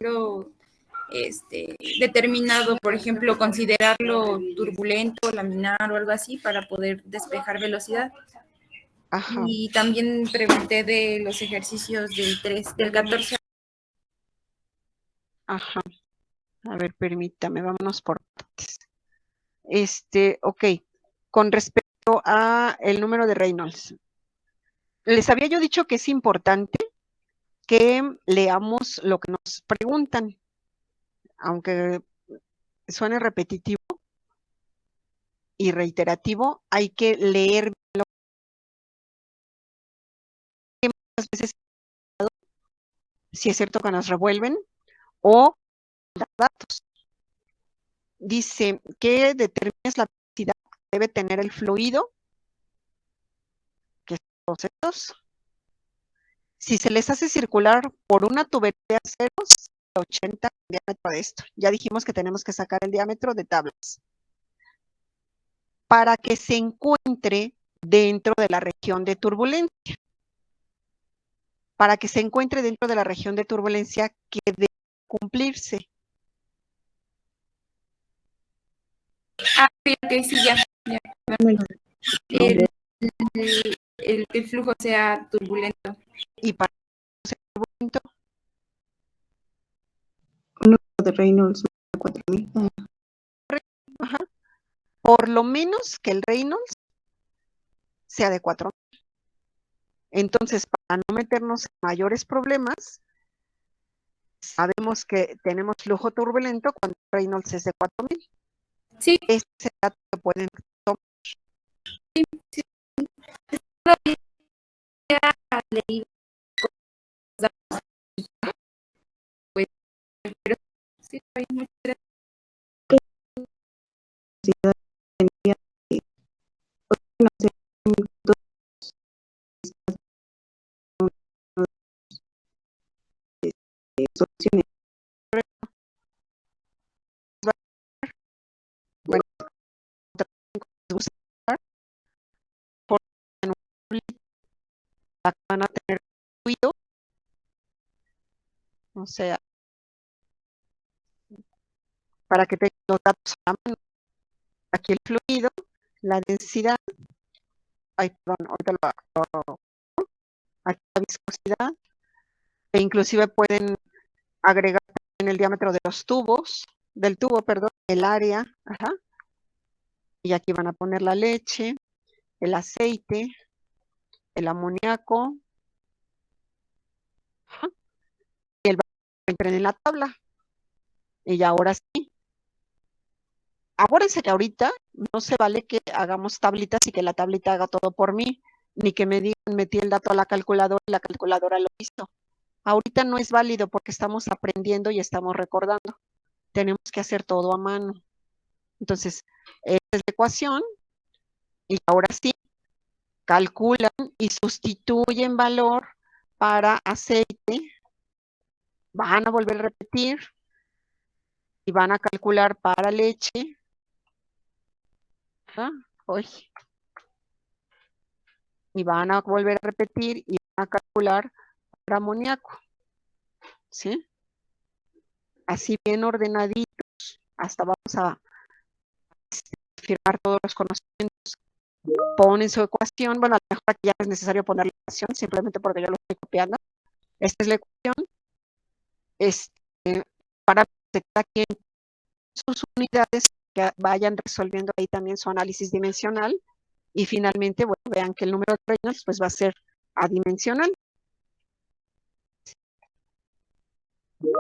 B: lo determinado, por ejemplo, considerarlo turbulento, laminar o algo así para poder despejar velocidad.
A: Ajá.
B: Y también pregunté de los ejercicios del 14.
A: Ajá. A ver, permítame, vámonos por partes. Ok. Con respecto a el número de Reynolds. Les había yo dicho que es importante que leamos lo que nos preguntan, aunque suene repetitivo y reiterativo, hay que leer lo que muchas veces, si es cierto que nos revuelven, o datos. Dice que determines la velocidad que debe tener el fluido, que son todos estos. Si se les hace circular por una tubería de aceros, 80 el diámetro de esto. Ya dijimos que tenemos que sacar el diámetro de tablas. Para que se encuentre dentro de la región de turbulencia. Para que se encuentre dentro de la región de turbulencia que debe cumplirse.
B: Ok, sí, ya. El flujo sea turbulento.
A: Y para que sea turbulento,
C: Un número de Reynolds de 4000.
A: ajá, por lo menos que el Reynolds sea de 4000. Entonces, para no meternos en mayores problemas, sabemos que tenemos flujo turbulento cuando Reynolds es de 4000.
B: Sí.
A: Ese es el dato que pueden tomar.
B: Sí. Leído pues, pero sí, hay muchas
C: Tendría que hacer dos soluciones.
A: Bueno, van a tener fluido, o sea, para que tengan los datos a la mano. Aquí el fluido, la densidad, perdón, ahorita lo hago. Aquí la viscosidad, e inclusive pueden agregar en el diámetro de los tubos, del tubo, perdón, el área, ajá. Y aquí van a poner la leche, el aceite, el amoníaco, ajá. Y el entren en la tabla. Y ya ahora sí. Acuérdense que ahorita no se vale que hagamos tablitas y que la tablita haga todo por mí, ni que me digan, metí el dato a la calculadora y la calculadora lo hizo. Ahorita no es válido porque estamos aprendiendo y estamos recordando. Tenemos que hacer todo a mano. Entonces, esta es la ecuación y ahora sí, calculan y sustituyen valor para aceite. Van a volver a repetir y van a calcular para leche. ¿Ah? Uy. Y van a volver a repetir y van a calcular para amoníaco. ¿Sí? Así bien ordenaditos. Hasta vamos a firmar todos los conocimientos. Ponen su ecuación. Bueno, a lo mejor aquí ya no es necesario poner la ecuación, simplemente porque yo lo estoy copiando. Esta es la ecuación. Para que cada quien sus unidades que vayan resolviendo ahí también su análisis dimensional. Y finalmente, bueno, vean que el número de Reynolds pues va a ser adimensional.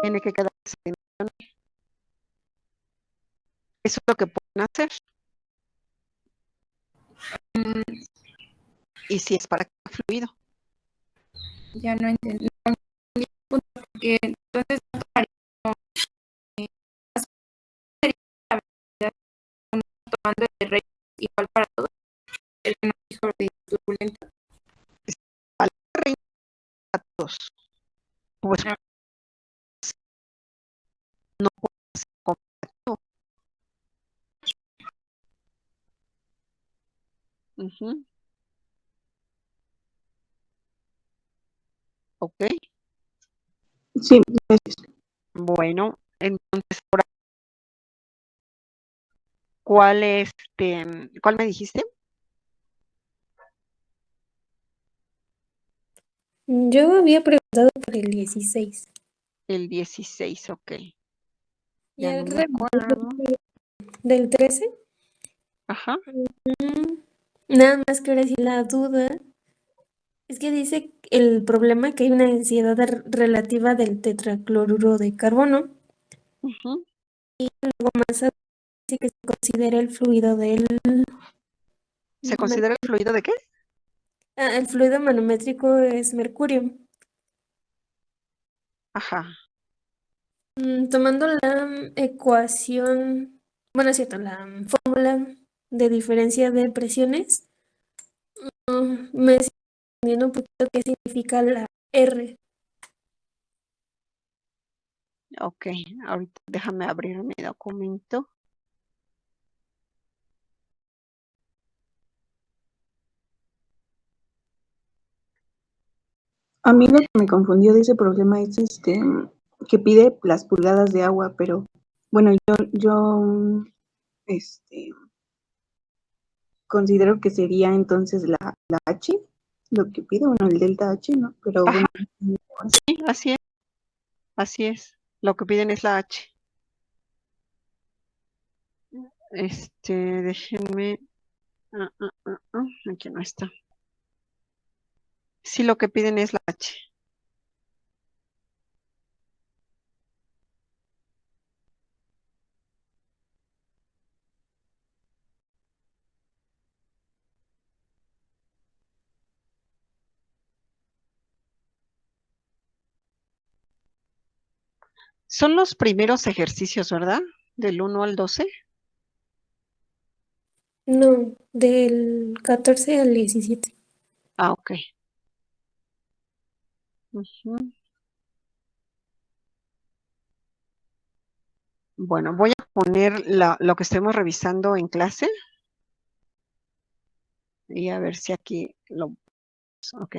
A: Tiene que quedar adimensional. Eso es lo que pueden hacer. Y si es para cada fluido.
B: Ya no entendí. No entendí el punto, porque entonces no tomaríamos, sería la velocidad tomando el rey igual para todos. El que nos dijo de turbulento.
A: Al Reynolds a todos. Pues no puede ser comparativo. Ok.
C: Sí, gracias.
A: Bueno, entonces ahora, ¿cuál me dijiste?
D: Yo había preguntado por el 16.
A: El 16, ok.
D: Y
A: Ya no me acuerdo.
D: del 13.
A: Ajá.
D: Nada más que ahora sí la duda es que dice el problema que hay una densidad relativa del tetracloruro de carbono.
A: Ujú.
D: Luego más adelante dice que se considera el fluido del...
A: ¿Se considera el fluido de qué?
D: el fluido manométrico es mercurio.
A: Ajá.
D: Tomando la ecuación, bueno, es cierto, la fórmula de diferencia de presiones, me estoy entendiendo un poquito qué significa la R.
A: Ok, ahorita déjame abrir mi documento.
C: A mí lo que me confundió de ese problema es que pide las pulgadas de agua, pero bueno, yo considero que sería entonces la H, lo que pide, bueno, el delta H, ¿no? Pero
A: Ajá.
C: bueno.
A: Sí, así es. Así es. Lo que piden es la H. Déjenme. Aquí no está. Sí, lo que piden es la H. Son los primeros ejercicios, ¿verdad? Del 1 al 12.
D: No, del 14 al 17.
A: Ah, ok. Ujú. Bueno, voy a poner lo que estemos revisando en clase. Y a ver si aquí lo... Ok.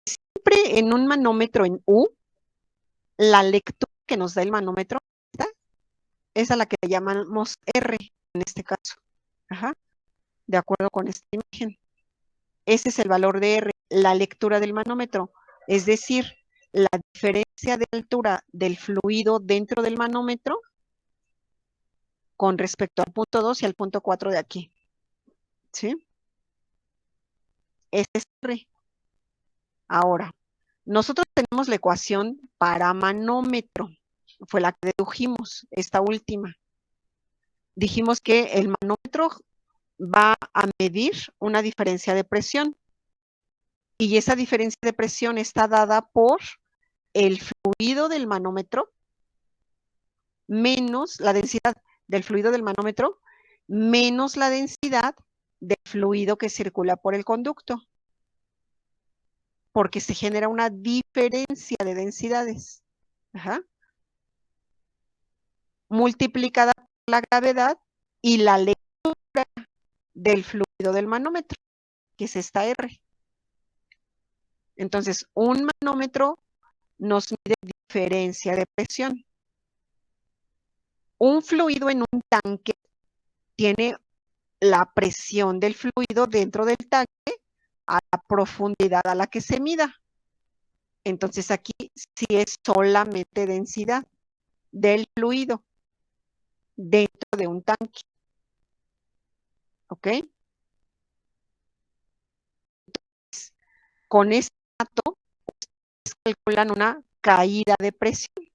A: Siempre en un manómetro en U, la lectura que nos da el manómetro, ¿está? Es a la que le llamamos R en este caso. Ajá. De acuerdo con esta imagen. Ese es el valor de R, la lectura del manómetro. Es decir, la diferencia de altura del fluido dentro del manómetro con respecto al punto 2 y al punto 4 de aquí. ¿Sí? Ese es R. Ahora, nosotros tenemos la ecuación para manómetro. Fue la que dedujimos, esta última. Dijimos que el manómetro va a medir una diferencia de presión. Y esa diferencia de presión está dada por el fluido del manómetro menos la densidad del fluido del manómetro, menos la densidad del fluido que circula por el conducto, porque se genera una diferencia de densidades. Ajá. Multiplicada por la gravedad y la lectura del fluido del manómetro, que es esta R. Entonces, un manómetro nos mide diferencia de presión. Un fluido en un tanque tiene la presión del fluido dentro del tanque a la profundidad a la que se mida. Entonces aquí sí es solamente densidad del fluido dentro de un tanque. ¿Ok? Entonces, con este dato, ustedes calculan una caída de presión.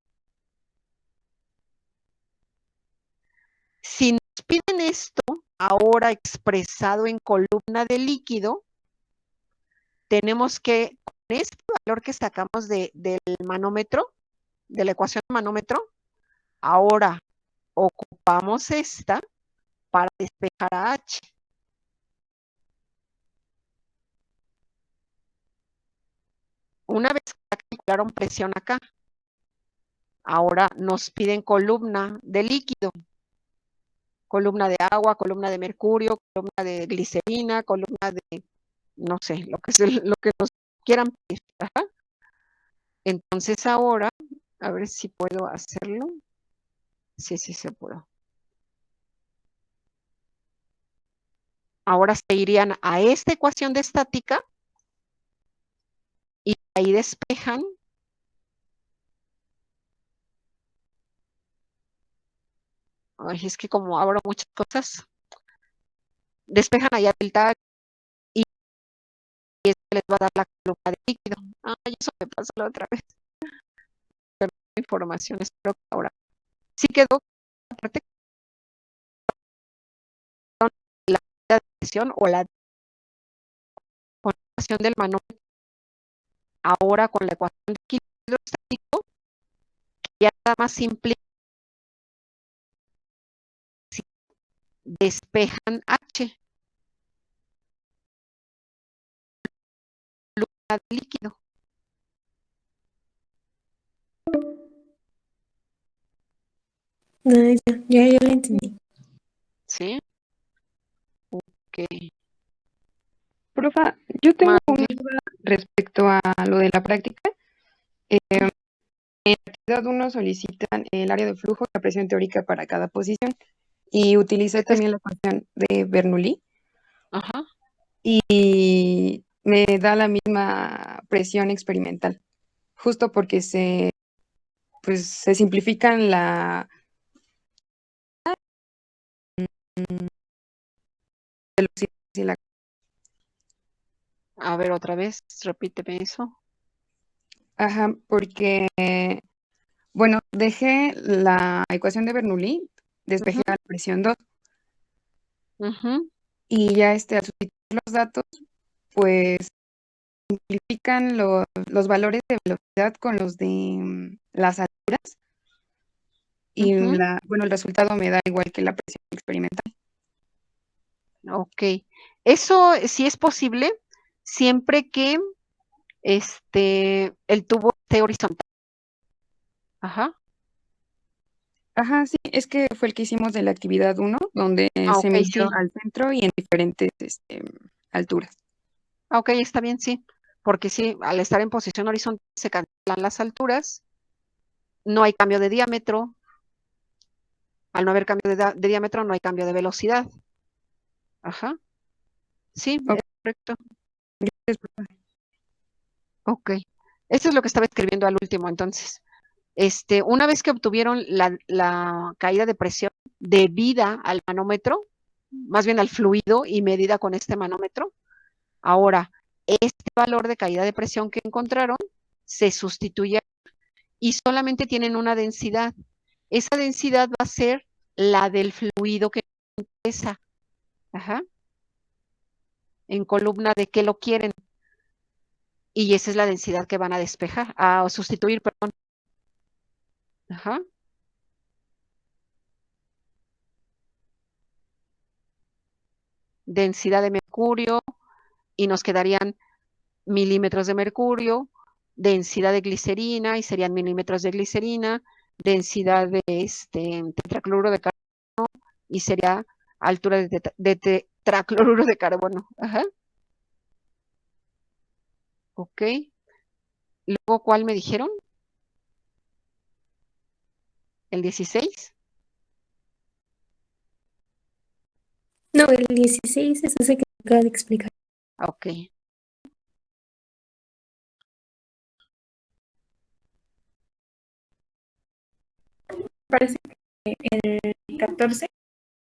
A: Si nos piden esto, ahora expresado en columna de líquido, tenemos que, con este valor que sacamos del manómetro, de la ecuación del manómetro, ahora ocupamos esta para despejar a H. Una vez que ya calcularon presión acá, ahora nos piden columna de líquido, columna de agua, columna de mercurio, columna de glicerina, columna de, no sé, lo que nos quieran pedir. Ajá. Entonces ahora, a ver si puedo hacerlo. Sí, sí se puede. Ahora se irían a esta ecuación de estática y ahí despejan. Ay, es que como abro muchas cosas, despejan allá delta y eso les va a dar la columna de líquido. Ay, eso me pasó la otra vez. Pero la información, espero que ahora sí quedó la parte con la presión o la concentración del manómetro. Ahora con la ecuación de equilibrio estático, que ya nada más implica si despejan H, columna de líquido.
D: Ah, ya lo entendí.
A: ¿Sí? Ok.
G: Profa, yo tengo
A: Mande.
G: una duda respecto a lo de la práctica. En actividad 1 solicitan el área de flujo, la presión teórica para cada posición, y utilicé también la ecuación de Bernoulli
A: Ajá.
G: y me da la misma presión experimental, justo porque se simplifican la velocidad y la...
A: A ver, otra vez, repíteme eso.
G: Ajá, porque, bueno, dejé la ecuación de Bernoulli, despejé a la presión 2,
A: Ujú,
G: y ya al sustituir los datos, pues simplifican los valores de velocidad con los de las alturas, y
A: ujú.
G: bueno, el resultado me da igual que la presión experimental.
A: Ok. Eso sí es posible siempre que el tubo esté horizontal. Ajá.
G: Ajá, sí, es que fue el que hicimos de la actividad 1, donde
A: Ah,
G: se
A: ok,
G: midió
A: sí.
G: al centro y en diferentes alturas.
A: Ah, ok, está bien, sí. Porque sí, al estar en posición horizontal se cancelan las alturas, no hay cambio de diámetro. Al no haber cambio de diámetro, no hay cambio de velocidad. Ajá. Sí,
G: Ok,
A: es correcto.
G: gracias, profe.
A: Ok. Eso es lo que estaba escribiendo al último, entonces. Una vez que obtuvieron la caída de presión debida al manómetro, más bien al fluido y medida con este manómetro, ahora este valor de caída de presión que encontraron se sustituye y solamente tienen una densidad. Esa densidad va a ser la del fluido que pesa. Ajá. En columna de qué lo quieren. Y esa es la densidad que van a despejar, a sustituir, perdón. Ajá. densidad de mercurio, y nos quedarían milímetros de mercurio, densidad de glicerina, y serían milímetros de glicerina, densidad de tetracloruro de carbono, y sería altura de tetracloruro de carbono. Ajá. Ok. Luego, ¿cuál me dijeron? ¿El 16?
D: No, el 16 es ese que acaba de explicar.
A: Ok.
B: Parece que el 14,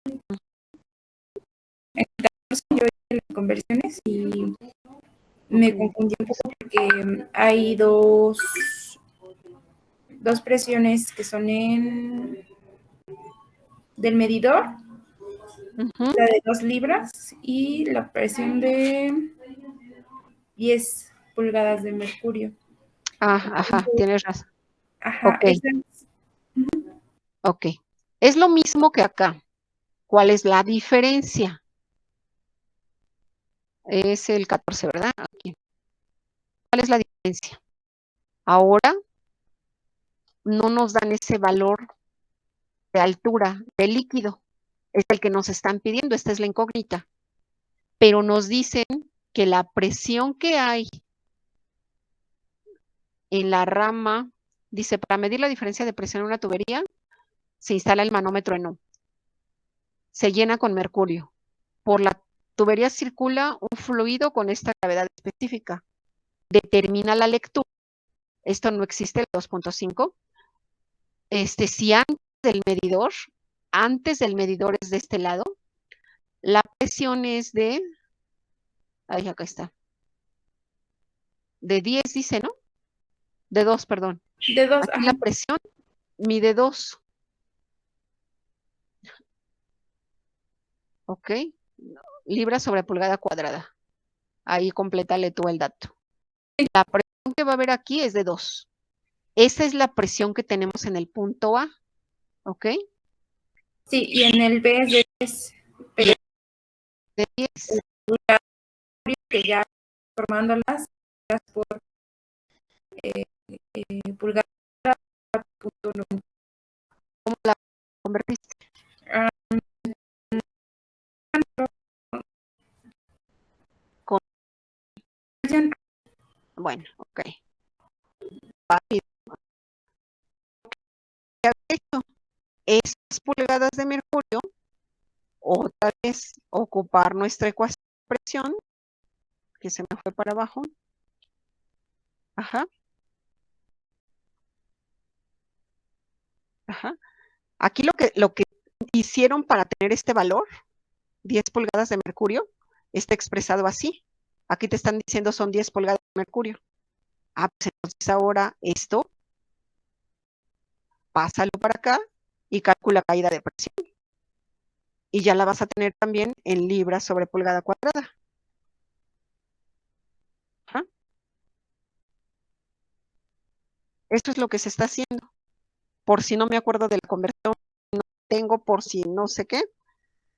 B: yo hice las conversiones y me confundí un poco porque hay dos presiones que son del medidor,
A: Ujú.
B: la de 2 libras y la presión de 10 pulgadas de mercurio.
A: Ajá, tienes razón.
B: Ajá,
A: Ok. Ok. Es lo mismo que acá. ¿Cuál es la diferencia? Es el 14, ¿verdad? Aquí. ¿Cuál es la diferencia? Ahora no nos dan ese valor de altura del líquido. Es el que nos están pidiendo, esta es la incógnita. Pero nos dicen que la presión que hay en la rama, dice, para medir la diferencia de presión en una tubería, se instala el manómetro en U. Se llena con mercurio. Por la tubería circula un fluido con esta gravedad específica. Determina la lectura. Esto no existe, el 2.5. Si antes del medidor es de este lado, la presión es de, ahí acá está, de 10 dice, ¿no? De 2, perdón.
B: De 2,
A: Aquí la presión mide 2. ¿Ok? Libras sobre pulgada cuadrada. Ahí complétale tú el dato. La presión que va a haber aquí es de 2. Esa es la presión que tenemos en el punto A. ¿Ok?
B: Sí, y en el B es de 10. Pero
A: de 10.
B: Que ya formándolas por pulgada.
A: ¿Cómo la convertiste? Bueno, ok. Válido. ¿Qué has hecho? Estas pulgadas de mercurio, otra vez ocupar nuestra ecuación de presión, que se me fue para abajo. Ajá. Ajá. Aquí lo que hicieron para tener este valor, 10 pulgadas de mercurio, está expresado así. Aquí te están diciendo son 10 pulgadas de mercurio. Pues entonces ahora esto, pásalo para acá y calcula caída de presión. Y ya la vas a tener también en libras sobre pulgada cuadrada. Ajá. Esto es lo que se está haciendo. Por si no me acuerdo de la conversión, no tengo por si no sé qué.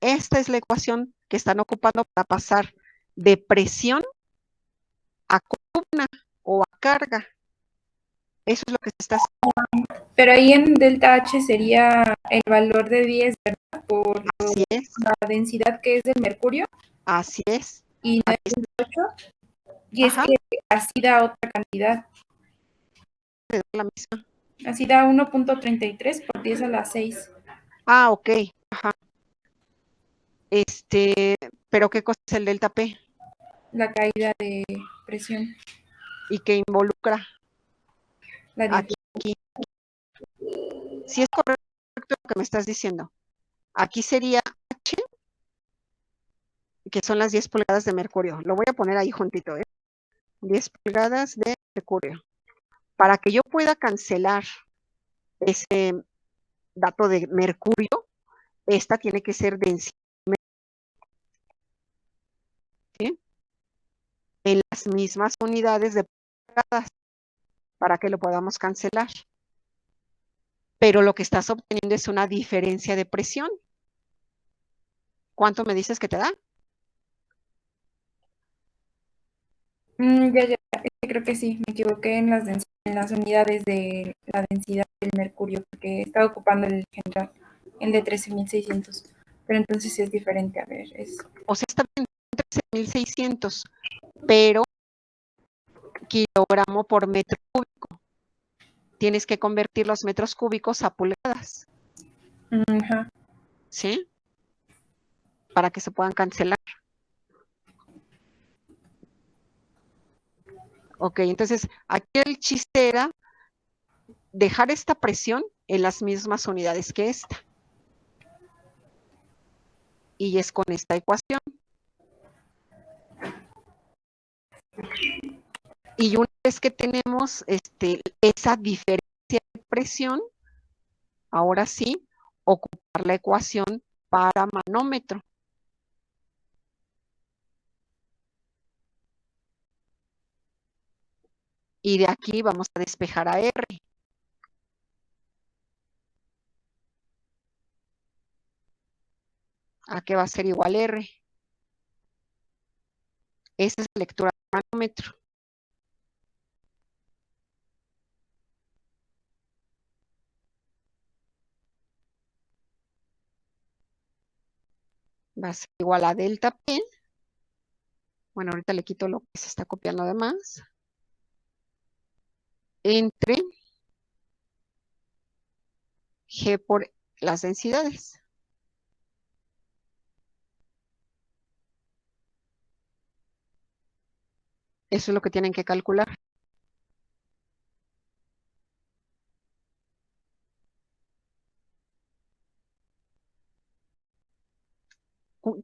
A: Esta es la ecuación que están ocupando para pasar de presión a columna o a carga. Eso es lo que se está haciendo.
B: Pero ahí en delta H sería el valor de 10, ¿verdad? Por
A: Así es.
B: la densidad que es del mercurio.
A: Así es.
B: Y 9.8. Y es que así da otra cantidad.
A: La misma.
B: Así da 1.33 por 10 a la 6.
A: Ah, ok. Ajá. Pero ¿qué cosa es el delta P?
B: La caída de presión.
A: ¿Y qué involucra? Aquí. Si es correcto lo que me estás diciendo. Aquí sería H, que son las 10 pulgadas de mercurio. Lo voy a poner ahí juntito, 10 pulgadas de mercurio. Para que yo pueda cancelar ese dato de mercurio, esta tiene que ser densidad, ¿sí? En las mismas unidades de pulgadas para que lo podamos cancelar. Pero lo que estás obteniendo es una diferencia de presión. ¿Cuánto me dices que te da?
B: Ya, creo que sí, me equivoqué en las unidades de la densidad del mercurio, porque estaba ocupando el general, el de 13.600, pero entonces es diferente, a ver,
A: O sea, está bien 13.600, pero kilogramo por metro cúbico. Tienes que convertir los metros cúbicos a pulgadas,
B: Ajá.
A: ¿sí? Para que se puedan cancelar. Ok, entonces aquí el chiste era dejar esta presión en las mismas unidades que esta. Y es con esta ecuación. Y una vez que tenemos esa diferencia de presión, ahora sí, ocupar la ecuación para manómetro. Y de aquí vamos a despejar a R. ¿A qué va a ser igual R? Esa es la lectura del manómetro. Va a ser igual a delta P. Bueno, ahorita le quito lo que se está copiando de más. Entre G por las densidades. Eso es lo que tienen que calcular.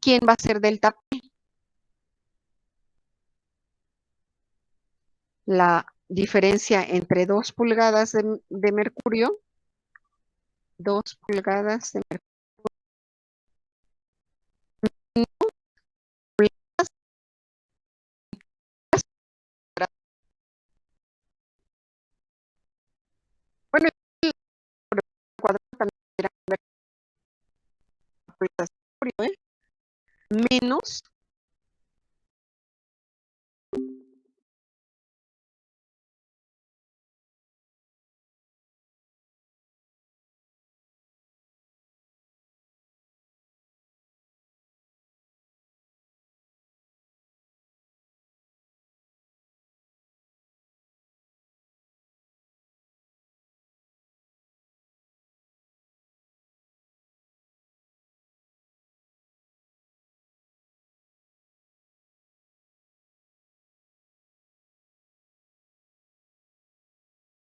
A: ¿Quién va a ser delta P? La diferencia entre 2 pulgadas de mercurio, 2 pulgadas de mercurio. Bueno, el cuadrado también era pulgadas de mercurio, menos